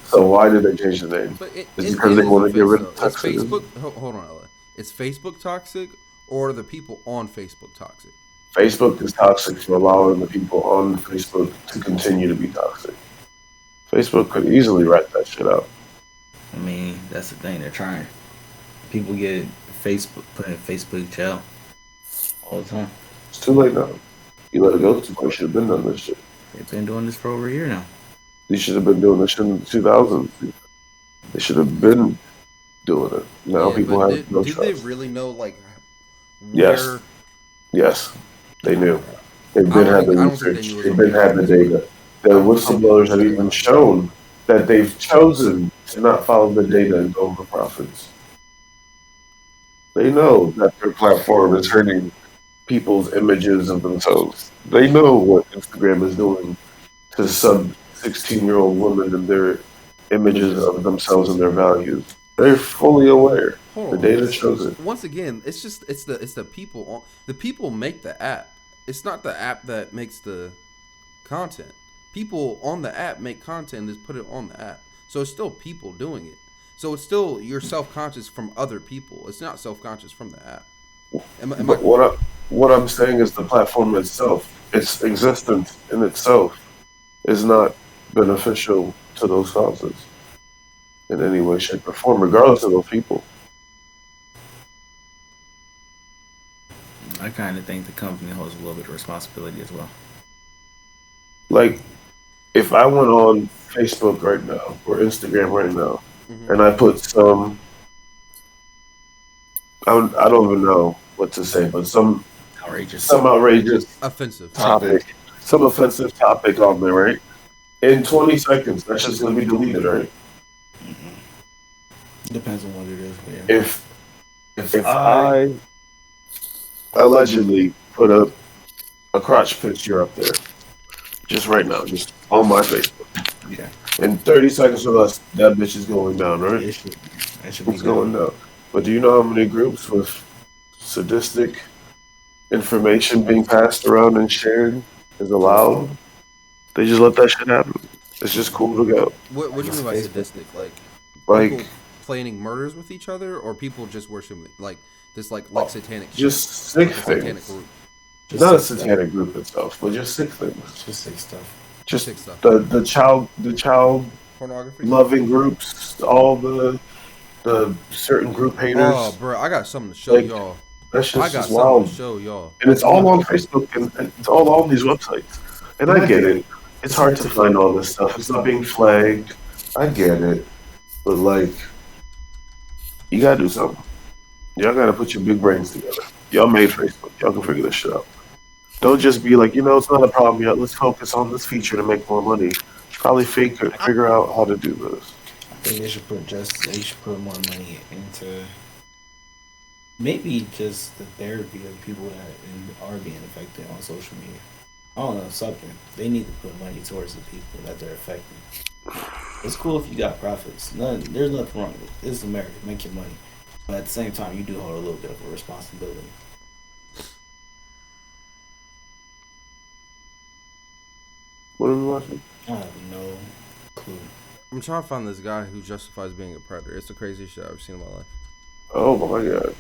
So why did they change the name? Is it because they want to get rid of toxic? Hold on, Ella. Is Facebook toxic or are the people on Facebook toxic? Facebook is toxic for allowing the people on Facebook to continue to be toxic. Facebook could easily write that shit out. I mean, that's the thing. They're trying. People get put in Facebook jail all the time. It's too late now. You let it go too quick. Should have been done this shit. They've been doing this for over a year now. They should have been doing this in the 2000s. They should have been doing it. Now people have no trust. Do they really know, like, where... Yes. Yes, they knew. They've I been don't had the think- I don't think they research. knew it was They've on been had the data. The whistleblowers have even shown that they've chosen to not follow the data and go for profits. They know that their platform is hurting people's images of themselves. They know what Instagram is doing to sub 16-year-old women and their images of themselves and their values. They're fully aware. Hold The on. data shows it. Once again, it's the people on the people make the app. It's not the app that makes the content. People on the app make content and just put it on the app. So it's still people doing it. So it's still you're self-conscious from other people. It's not self-conscious from the app. But what I'm saying is the platform itself, its existence in itself, is not beneficial to those causes in any way, shape, or form, regardless of those people. I kind of think the company holds a little bit of responsibility as well. Like, if I went on Facebook right now or Instagram right now, and I put some, I don't even know what to say, but some outrageous offensive topic, some offensive topic on there, right? In 20 seconds, that's just going to be deleted, right? Depends on what it is. Yeah. If I allegedly put a crotch picture up there, just right now, just on my Facebook. Yeah. In 30 seconds or less, that bitch is going down, right? It should It's going down. But do you know how many groups with sadistic information being passed around and shared is allowed? They just let that shit happen. It's just cool to go. What do you mean by sadistic? Like people planning murders with each other, or people just worshiping like this, like satanic? Just shit? sick Like a satanic things. group. Not a satanic group itself, but just sick things. Just sick stuff. Just sick stuff. the child Pornography. loving groups, all the certain group haters. Oh, bro, I got something to show Like, y'all. That's I just got something wild. to show y'all. And it's all on Facebook and it's all on these websites. And I get it. It's hard to find all this stuff. It's not being flagged. I get it. But like, you gotta do something. Y'all gotta put your big brains together. Y'all made Facebook. Y'all can figure this shit out. Don't just be like, it's not a problem yet. Let's focus on this feature to make more money. Probably figure out how to do this. I think they should put more money into maybe just the therapy of people that are being affected on social media. I don't know, something. They need to put money towards the people that they're affecting. It's cool if you got profits. There's nothing wrong with it. This is America. Make your money. But at the same time, you do hold a little bit of a responsibility. What are we watching? I have no clue. I'm trying to find this guy who justifies being a predator. It's the craziest shit I've ever seen in my life. Oh my god.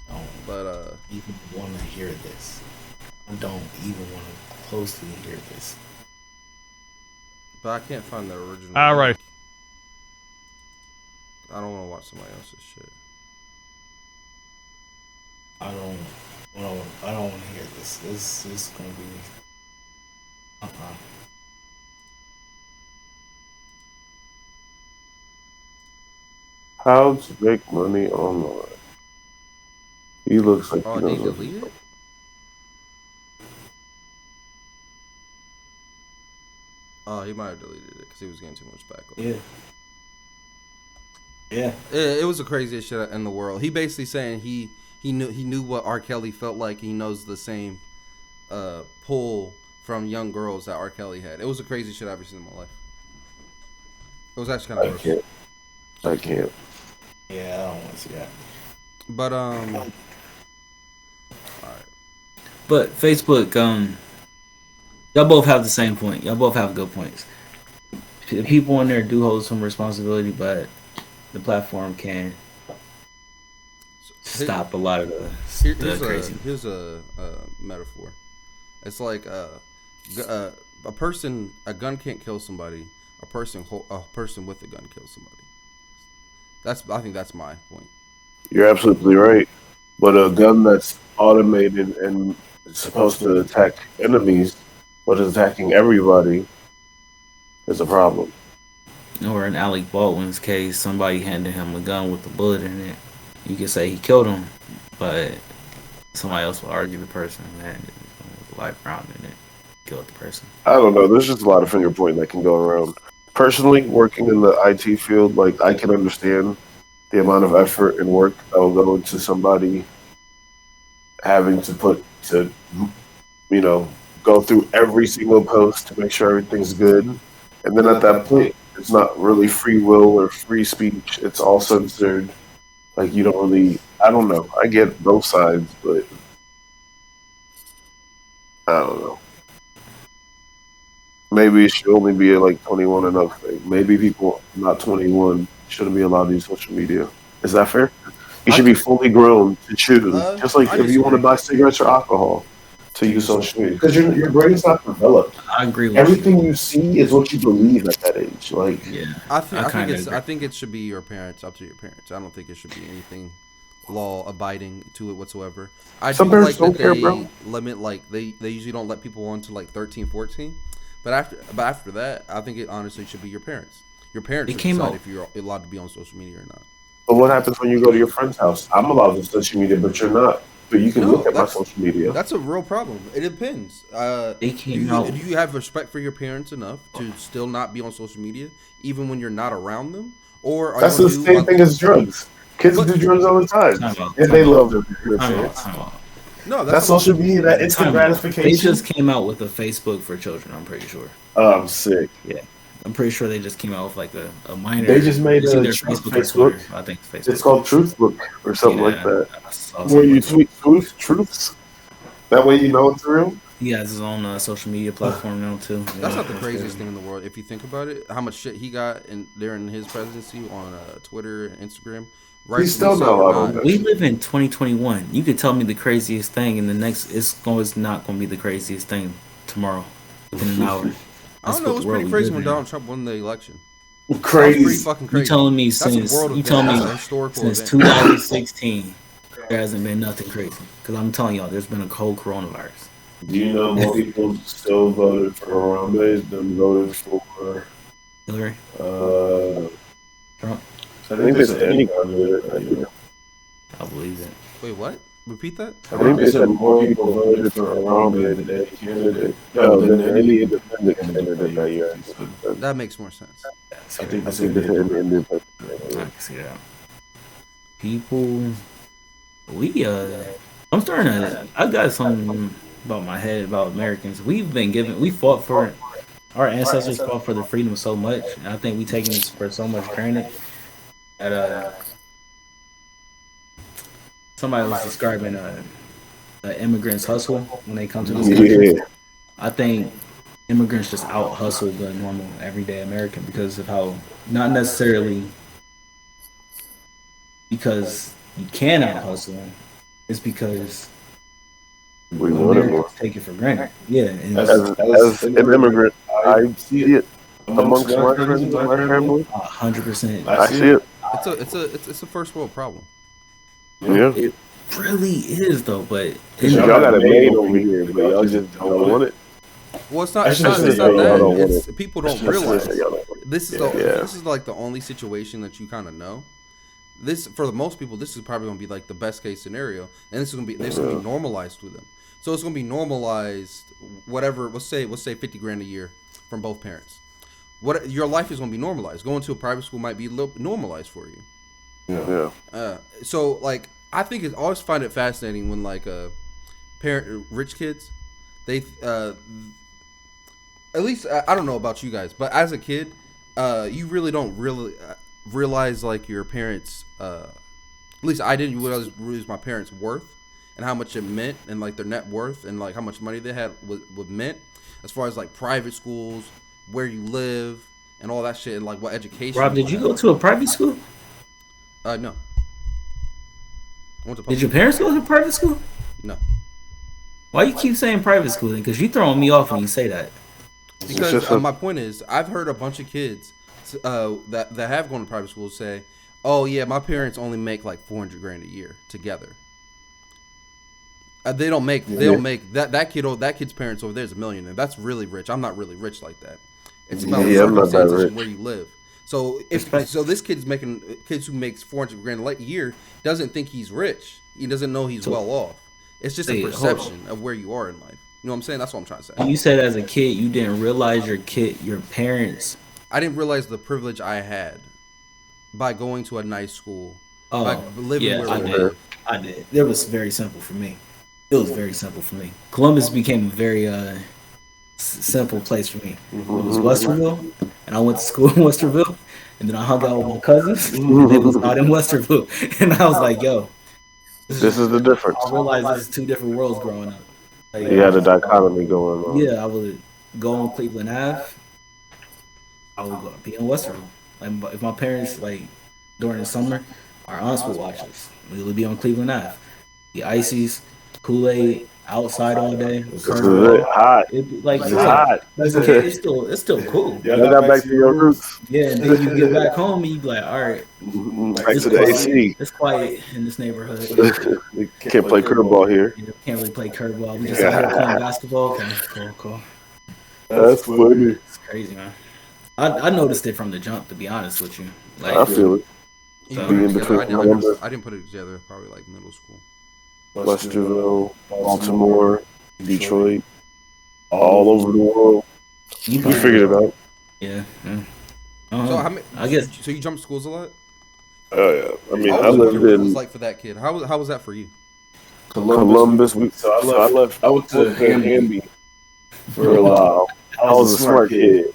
I don't But even want to hear this. I don't even want to closely hear this. but I can't find the original. All right. I don't want to watch somebody else's shit. I don't want to hear this. This is gonna be. How to make money online. He looks like Oh, he they knows what deleted it? Oh, he might have deleted it because he was getting too much backlash. Yeah. It was the craziest shit in the world. He basically saying he knew what R. Kelly felt like. He knows the same pull from young girls that R. Kelly had. It was the craziest shit I've ever seen in my life. It was actually kind of gross. I can't. Yeah, I don't want to see that. But Alright. But Facebook, y'all both have the same point. Y'all both have good points. The people in there do hold some responsibility, but the platform can stop a lot of the crazy. Here's a metaphor. It's like a gun can't kill somebody. A person with a gun kills somebody. I think that's my point. You're absolutely right. But a gun that's automated and supposed to attack enemies, but is attacking everybody, is a problem. Or in Alec Baldwin's case, somebody handed him a gun with a bullet in it. You could say he killed him, but Somebody else will argue the person, man. Life around in it, kill the person. I don't know. There's just a lot of finger pointing that can go around. Personally, working in the IT field, like I can understand the amount of effort and work that will go into somebody having to go through every single post to make sure everything's good. And then at that point, it's not really free will or free speech. It's all censored. Like, you don't really, I don't know. I get both sides, but I don't know. Maybe it should only be like 21 and up thing. Maybe people not 21 shouldn't be allowed to use social media. Is that fair? You should be fully grown to choose. Just like if you want to buy cigarettes or alcohol, to use social media. Because your brain's not developed. I agree with everything you see is what you believe at that age. Like, yeah, I think it should be your parents, up to your parents. I don't think it should be anything law abiding to it whatsoever. I Some do like parents don't that care, they bro. limit, like they usually don't let people on to like 13, 14. But after that, I think it honestly should be your parents. Your parents should decide if you're allowed to be on social media or not. But what happens when you go to your friend's house? I'm allowed to social media, but you're not. But you can look at my social media. That's a real problem. It depends. Do you have respect for your parents enough to still not be on social media, even when you're not around them? Or that's the same thing as drugs. Kids do drugs all the time, and they love them. No, that's social media. That instant gratification. They just came out with a Facebook for children. I'm pretty sure. I'm sick. Yeah, I'm pretty sure they just came out with like a minor. They just made a Facebook. I think Facebook. It's called Truthbook or something like that. Where you tweet truths. That way you know it's real. He has his own social media platform now too. That's not the craziest thing in the world if you think about it. How much shit he got during his presidency on Twitter and Instagram. He's still not allowed on that. We live in 2021. You could tell me the craziest thing, and the next it's not going to be the craziest thing tomorrow within an hour. I don't know. It was pretty crazy when Donald Trump won the election. Crazy. Pretty fucking crazy. You telling me since 2016 there hasn't been nothing crazy? Because I'm telling y'all, there's been a cold coronavirus. Do you know more people still voted for Harambe than voted for Hillary? Trump? I think they said any candidate. I believe it. Wait, what? Repeat that? I think they said more people voted for Harambe than any candidate. No, than any independent candidate that year. That makes more sense. I think they said independent. I can see that. People, I'm starting to. I got something about my head about Americans. We fought for. Our ancestors fought for the freedom so much, and I think we taking this for so much granted. Somebody was describing an immigrant's hustle when they come to this country. I think immigrants just out hustle the normal everyday American because of how, not necessarily because you can out hustle, it's because we Americans take it for granted. Yeah, and as an immigrant, I see it amongst my friends and my family. 100%. I see it. It's a first world problem. Yeah, it really is though. But y'all got it made over here, but y'all just don't want it. Well, it's not that. It's people don't realize this is like the only situation that you kind of know. This for the most people, this is probably gonna be like the best case scenario, and this is gonna be normalized to them. So it's gonna be normalized. Whatever, let's say 50 grand a year from both parents. What your life is gonna be normalized. Going to a private school might be normalized for you. Yeah. So like I think I always find it fascinating when like rich kids, they at least I don't know about you guys, but as a kid, you really don't realize like your parents. At least I didn't realize my parents' worth and how much it meant, and like their net worth and like how much money they had was meant as far as like private schools, where you live, and all that shit, and like what education. Rob, did you go to a private school? No. Did your parents go to private school? No. Why you keep saying private school then? Because you throwing me off when you say that. Because my point is, I've heard a bunch of kids that have gone to private school say, "Oh yeah, my parents only make like 400 grand a year together." They don't make that kid's parents over there is a millionaire. That's really rich. I'm not really rich like that. It's about circumstances and where you live. So this kids who makes 400 grand a year doesn't think he's rich. He doesn't know he's well off. It's just a Wait, hold perception of where you are in life. You know what I'm saying? That's what I'm trying to say. You said as a kid you didn't realize your parents. I didn't realize the privilege I had by going to a nice school. Oh, by living yeah, where I we did. live. I did. It was very simple for me. It was very simple for me. Columbus became a very simple place for me. It was Westerville, and I went to school in Westerville, and then I hung out with my cousins, and they was not in Westerville, and I was like, "Yo, This is the difference. I realized this is two different worlds growing up." Like, You had a dichotomy going on. yeah, I would go on Cleveland Ave. I would be in Westerville. Like, if my parents, like, during the summer, our aunts would watch us. We would be on Cleveland Ave. The ices, Kool-Aid, outside all day. This is it. Hot. Like, It's yeah, hot. as a kid, it's still cool. Y'all got back to your roots. Yeah, and then you get back home and you be like, all right, Back to the AC. It's quiet in this neighborhood. You can't play curveball here. You can't really play curveball. We just out here playing basketball. Okay, cool. That's funny. It's crazy, man. I noticed it from the jump, to be honest with you. Like, I feel it. You Being put it together. between I didn't put it together probably like middle school. Westerville, Baltimore, Detroit, all over the world. You figured it out. Yeah. So how many, I guess. So you jumped schools a lot? Oh yeah. I mean, I What lived was it in like for that kid? How was that for you? Columbus. So I left. I went to Hamby for a while. I was a smart kid.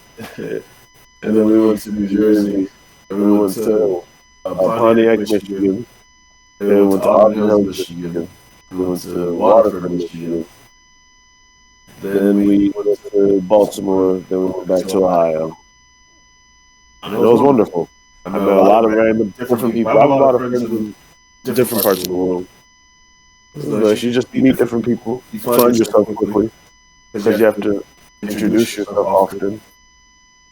And then we went to New Jersey. And we went to Pontiac, Michigan. And we went to Auburn Hills, Michigan. We went to Waterford, Michigan. Then we went to Baltimore. Then we went back to Ohio. And it was wonderful. I met a lot of random, different people. I have a lot of friends in different parts of the world. It's nice. You just meet different people. You find yourself quickly. Because you have to introduce yourself often.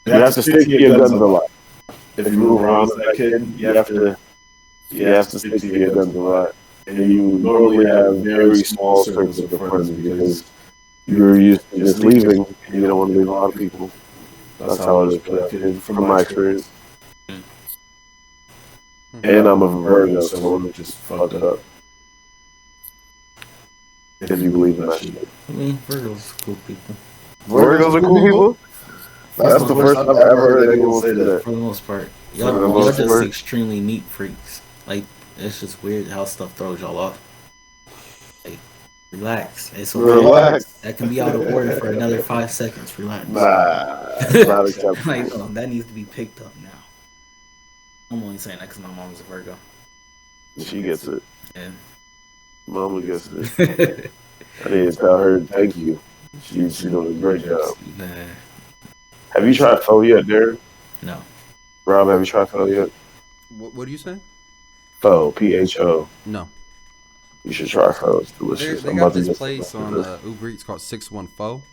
You have to stick to your guns a lot. If you move around with that kid, you have to stick to your guns a lot. And you normally have very small circles of friends because you're used to just leaving and you don't want to leave a lot of people. That's how it is for that kid, from my experience. And I'm a Virgo, so I'm just fucked up. If you believe in that shit. I mean, Virgos are cool people. Virgos are cool people? That's the first time I've ever heard anyone say that. For the most part. For the Y'all most just part. extremely neat freaks. Like, it's just weird how stuff throws y'all off. Like, relax. It's okay. Relax. That can be out of order for another 5 seconds. Relax. Nah, not acceptable. Like, no, that needs to be picked up now. I'm only saying that because my mom's a Virgo. She gets it. Yeah. Mama gets it. I need to tell her thank you. She's doing a great job. Man. Have you tried pho yet, Darren? No. Rob, have you tried pho yet? What do you say? Pho, P-H-O. No. You should try pho. It's delicious. They got this place on Uber Eats called 614.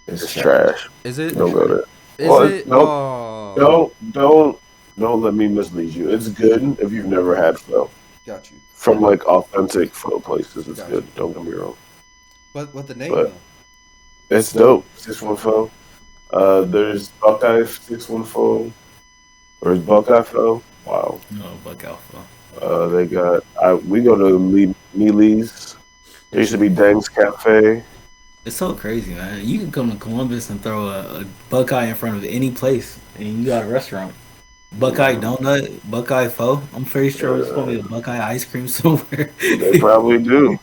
It's trash. Is it? Don't go there. Is it? Nope. Oh. Don't let me mislead you. It's good if you've never had pho. Got you. From like authentic pho places, it's good. Don't get me wrong. But what the name But though? it's dope. 614. There's Buckeye 614. There's Buckeye Pho. Wow. No, Buckeye Pho. They got. We go to Mealy's. There used to be Dang's Cafe. It's so crazy, man. You can come to Columbus and throw a Buckeye in front of any place, and you got a restaurant. Buckeye Donut, Buckeye Pho. I'm pretty sure it's going to be a Buckeye ice cream somewhere. They probably do.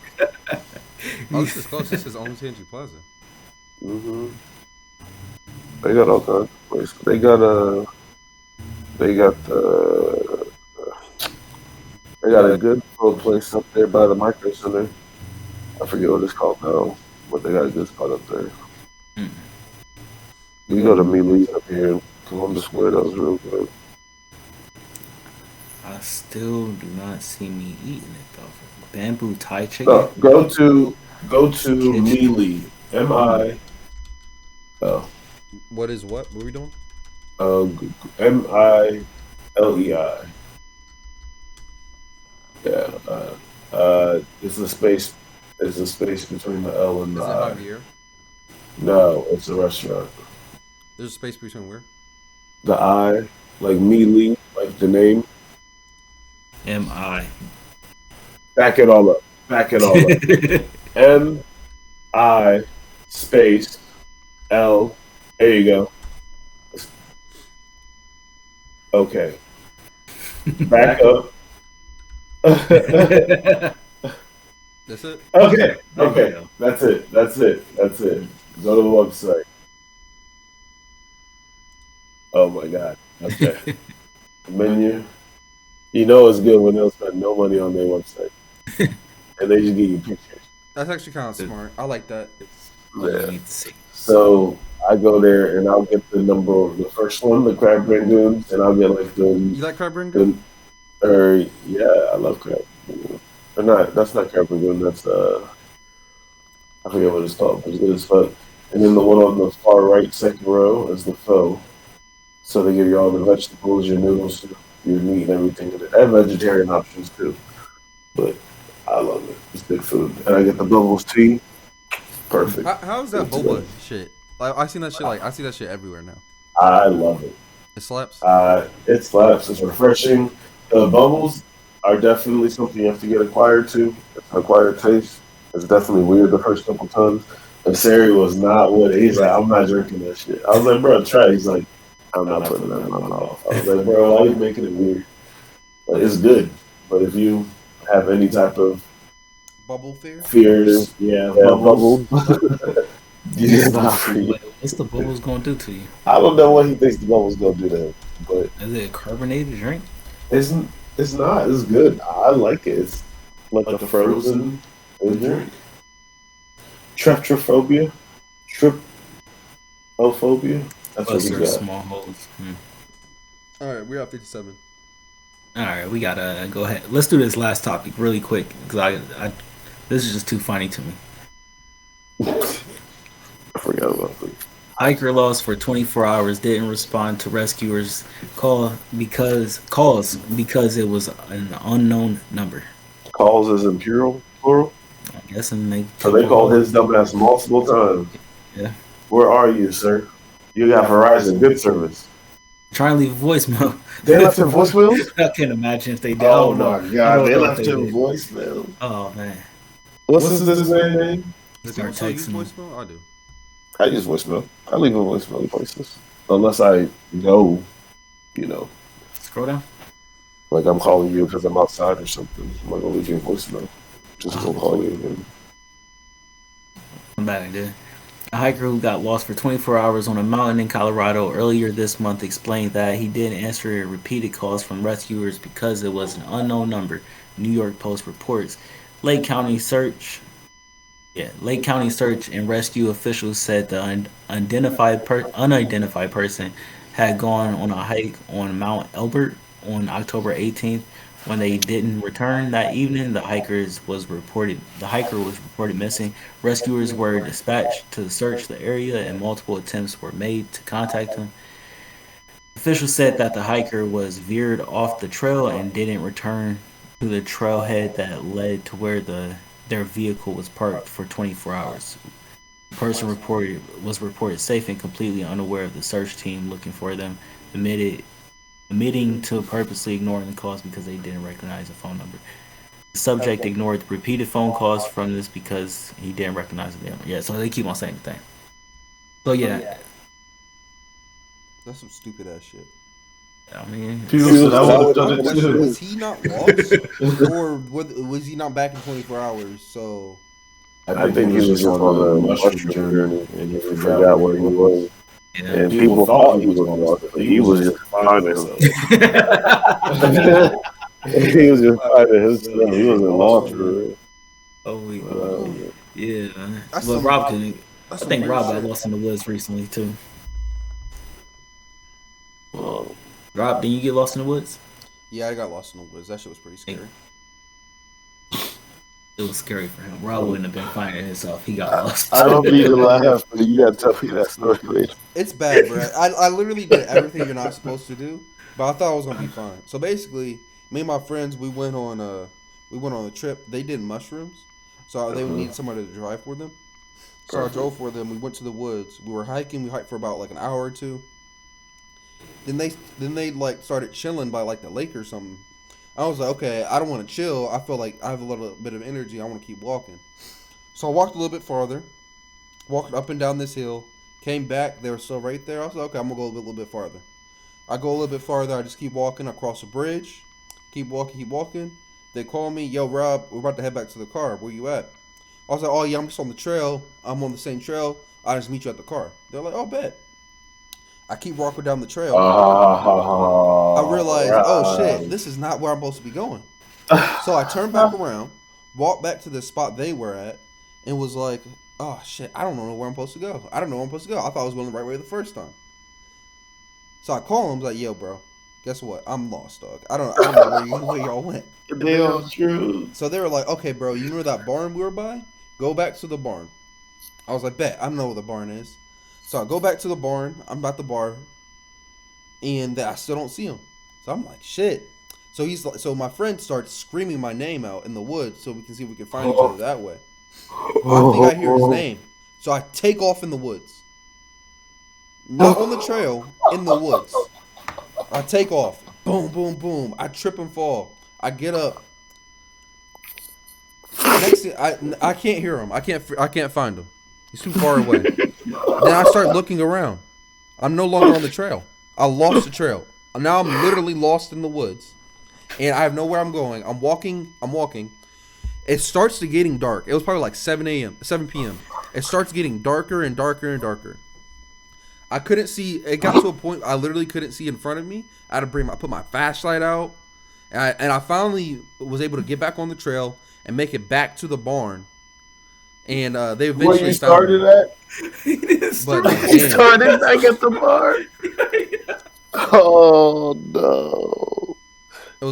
Oh, this is close. This is Olentangy Plaza. Mm-hmm. They got all kinds of places. They got a good pho place up there by the Micro Center. I forget what it's called now, but they got a good spot up there. We go to Mealy's up here in Columbus Square. That was real good. I still do not see me eating it though. Bamboo Thai chicken. No, go to Mealy. M-I. Oh. What is what? What are we doing? Milei. Yeah. It's a space. It's a space between the L and the Is it I. Javier? No, it's a restaurant. There's a space between where? The I, like Mealy, like the name. M-I. Back it all up. MI space L. There you go. Okay. Back up. That's it? Okay. That's it. Go to the website. Oh my god. Okay. Menu. You know it's good when they'll spend no money on their website. And they just give you pictures. That's actually kind of smart. I like that. Yeah. So I go there and I'll get the number of the first one, the crab rangoons, and I'll get like the. You like crab rangoon? Yeah, I love crab rangoon. Or not, that's not crab rangoon, that's I forget what it's called, but it's good as fuck. And then the one on the far right, second row, is the pho. So they give you all the vegetables, your noodles, your meat, and everything. And vegetarian options too. But I love it. It's good food. And I get the bubbles tea. Perfect. How's that boba shit? Like I see that shit everywhere now. I love it. It slaps. It slaps. It's refreshing. The bubbles are definitely something you have to get acquired to. It's an acquired taste. It's definitely weird the first couple times. And Sari was not with it. He's like, I'm not drinking that shit. I was like, bro, try it. He's like, I'm not putting that in my mouth. I was like, bro, why are you making it weird? But it's good. But if you have any type of bubble fears, bubble. It's not for you. What's the bubbles gonna do to you? I don't know what he thinks the bubbles gonna do to him, but is it a carbonated drink? It's not. It's good. I like it. It's like a frozen drink. Tryptophobia. Trypophobia. That's what we got. Small holes. All right, we're at 57. All right, we gotta go ahead. Let's do this last topic really quick because I this is just too funny to me. I forgot about it. Hiker lost for 24 hours, didn't respond to rescuers' calls because it was an unknown number. Calls is in plural? I guess they called his dumbass multiple times. Yeah. Where are you, sir? You got Verizon, good service. Try and leave a voicemail. They left him voicemails? I can't imagine if they did. Oh my god, they left him voicemail. Oh man. What's his name? Does people still use voicemail? I do. I use voicemail. I leave a voicemail in places. Unless I go, Scroll down. Like I'm calling you because I'm outside or something. I'm not going to leave you a voicemail. Just go call you again. I'm back, dude. A hiker who got lost for 24 hours on a mountain in Colorado earlier this month explained that he didn't answer repeated calls from rescuers because it was an unknown number. New York Post reports. Lake County search and rescue officials said the unidentified person had gone on a hike on Mount Elbert on October 18th. When they didn't return that evening, the hiker was reported missing. Rescuers were dispatched to search the area, and multiple attempts were made to contact him. Officials said that the hiker was veered off the trail and didn't return to the trailhead that led to where their vehicle was parked for 24 hours. The person was reported safe and completely unaware of the search team looking for them, admitting to purposely ignoring the calls because they didn't recognize the phone number. The subject ignored repeated phone calls from this because he didn't recognize the number. Yeah, so they keep on saying the thing. So yeah. That's some stupid ass shit. I mean, was he not lost, or was he not back in 24 hours? So I think he was just on a mushroom journey and he forgot where he was. Yeah. And people thought he was lost, but he was just finding himself. He was just finding himself. He wasn't lost for real. Oh, yeah, man. Well, Rob didn't. I think Rob got lost in the woods recently too. Rob, did you get lost in the woods? Yeah, I got lost in the woods. That shit was pretty scary. It was scary for him. Rob wouldn't have been finding himself. He got lost. I don't mean to laugh, but you gotta tell me that story later. It's bad, bro. I literally did everything you're not supposed to do, but I thought I was gonna be fine. So basically, me and my friends, we went on a trip. They did mushrooms, so they needed somebody to drive for them. So I drove for them. We went to the woods. We were hiking. We hiked for about like an hour or two. Then they like started chilling by like the lake or something. I was like, okay, I don't want to chill. I feel like I have a little bit of energy. I want to keep walking. So I walked a little bit farther, walked up and down this hill, came back. They were still right there. I was like, okay, I'm gonna go a little bit farther. I go a little bit farther. I just keep walking. I cross a bridge. Keep walking. They call me, yo, Rob, we're about to head back to the car. Where you at? I was like, oh, yeah, I'm just on the trail. I'm on the same trail. I'll just meet you at the car. They're like, oh, bet. I keep walking down the trail. I realize, oh, shit, this is not where I'm supposed to be going. So I turned back around, walked back to the spot they were at, and was like, oh, shit, I don't know where I'm supposed to go. I don't know where I'm supposed to go. I thought I was going the right way the first time. So I call him. I was like, yo, bro, guess what? I'm lost, dog. I don't know where y'all went. Damn true. So they were like, okay, bro, you remember that barn we were by? Go back to the barn. I was like, bet. I know where the barn is. So I go back to the barn. I'm at the bar. And I still don't see him. So I'm like, shit. So my friend starts screaming my name out in the woods so we can see if we can find each other that way. I think I hear his name. So I take off in the woods. Not on the trail, in the woods. I take off. Boom, boom, boom. I trip and fall. I get up. Next thing, I can't hear him. I can't find him. He's too far away. Then I start looking around. I'm no longer on the trail. I lost the trail. Now I'm literally lost in the woods. And I have nowhere I'm going. I'm walking. It starts to getting dark. It was probably like 7 p.m. It starts getting darker and darker and darker. I couldn't see. It got to a point I literally couldn't see in front of me. I had to put my flashlight out, and I finally was able to get back on the trail and make it back to the barn. And they eventually Where you started at? He started back at the barn. Oh no!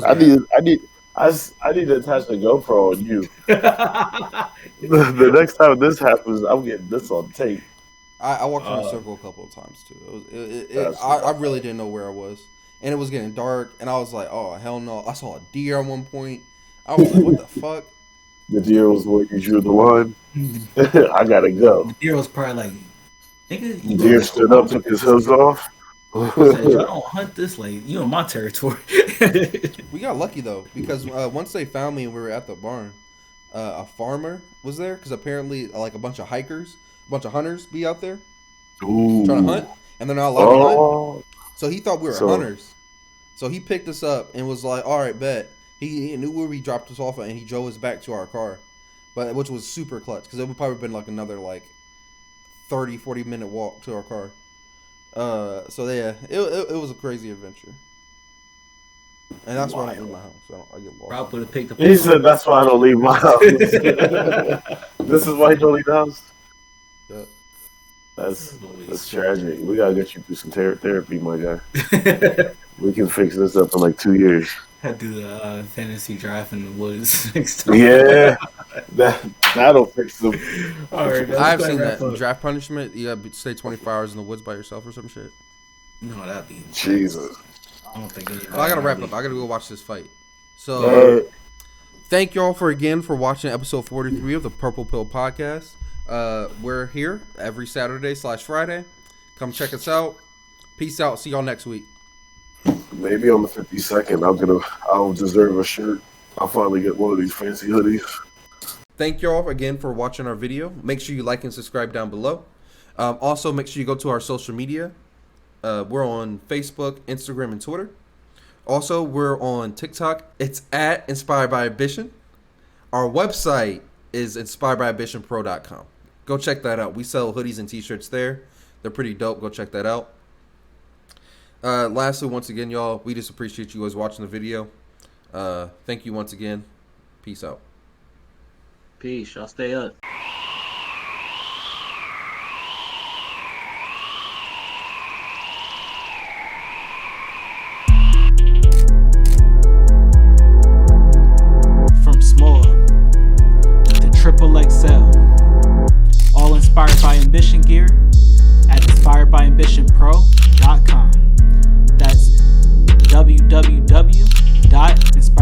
I need to attach the GoPro on you. The next time this happens, I'm getting this on tape. I walked around a circle a couple of times too. I really didn't know where I was, and it was getting dark, and I was like, "Oh hell no!" I saw a deer at one point. I was like, "What the fuck?" The deer was where you drew the line. I gotta go. The deer was probably like, "Nigga." The deer stood up, took his hooves off. I don't hunt this late. You in my territory. We got lucky though, because once they found me and we were at the barn, a farmer was there because apparently like a bunch of hunters be out there trying to hunt, and they're not allowed to hunt. So he thought we were hunters. So he picked us up and was like, "All right, bet." He knew where we dropped us off at, and he drove us back to our car, which was super clutch because it would probably been like another 30-40 minute walk to our car. So yeah, it was a crazy adventure, and that's why I don't leave my house. I get lost. Rob would have picked up. He said, "That's why I don't leave my house." This is why you don't leave the house. Yeah. That's tragic. We gotta get you through some therapy, my guy. We can fix this up in like 2 years. I do the fantasy draft in the woods next time. Yeah, that'll fix them. All right, I've seen that draft punishment. You gotta stay 24 hours in the woods by yourself or some shit. No, that'd be Jesus. I don't think. I gotta wrap up. I gotta go watch this fight. So, thank y'all for watching episode 43 of the Purple Pill Podcast. We're here every Saturday/Friday. Come check us out. Peace out. See y'all next week. Maybe on the 52nd, I'll deserve a shirt. I'll finally get one of these fancy hoodies. Thank y'all again for watching our video. Make sure you like and subscribe down below. Also, make sure you go to our social media. We're on Facebook, Instagram, and Twitter. Also, we're on TikTok. It's at Inspired by Ambition. Our website is inspiredbyambitionpro.com. Go check that out. We sell hoodies and t-shirts there. They're pretty dope. Go check that out. Lastly, once again, y'all, we just appreciate you guys watching the video. Thank you once again. Peace out. Peace. Y'all stay up. From small to XXL, all inspired by ambition gear at inspiredbyambitionpro.com. That's www.inspiredbyambitionpro.com.